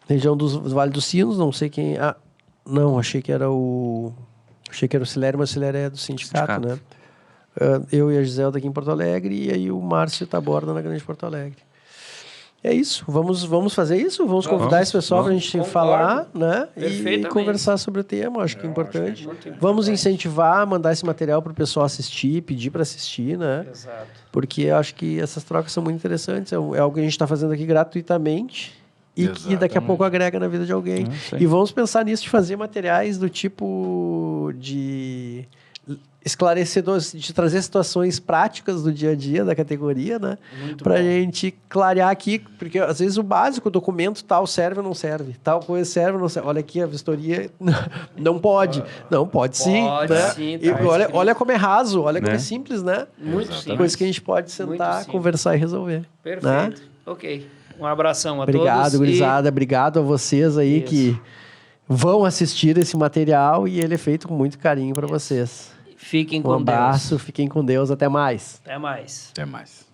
Região dos Vale dos Sinos, não sei quem... não, achei que era o Cilério, mas o Cilério é do sindicato, né? Eu e a Giselda aqui em Porto Alegre e aí o Márcio Taborda na Grande Porto Alegre. É isso. Vamos fazer isso? Vamos convidar esse pessoal para a gente falar, né? E conversar sobre o tema. Acho que é importante. Vamos incentivar, mandar esse material para o pessoal assistir, pedir para assistir, né? Exato. Porque acho que essas trocas são muito interessantes. É algo que a gente está fazendo aqui gratuitamente e que daqui a pouco agrega na vida de alguém. E vamos pensar nisso de fazer materiais do tipo de... esclarecedores, de trazer situações práticas do dia a dia da categoria, né? Para a gente clarear aqui, porque às vezes o básico, o documento tal serve ou não serve, tal coisa serve ou não serve. Olha aqui, a vistoria não pode. Não, pode sim. Pode, né? sim. E olha como é raso, olha como é simples, né? Muito simples. Coisa que a gente pode sentar, conversar e resolver. Perfeito. Né? Ok. Um abração a todos. Obrigado, gurizada. Obrigado a vocês aí que vão assistir esse material e ele é feito com muito carinho para vocês. Fiquem com Deus. Um abraço, fiquem com Deus. Até mais. Até mais. Até mais.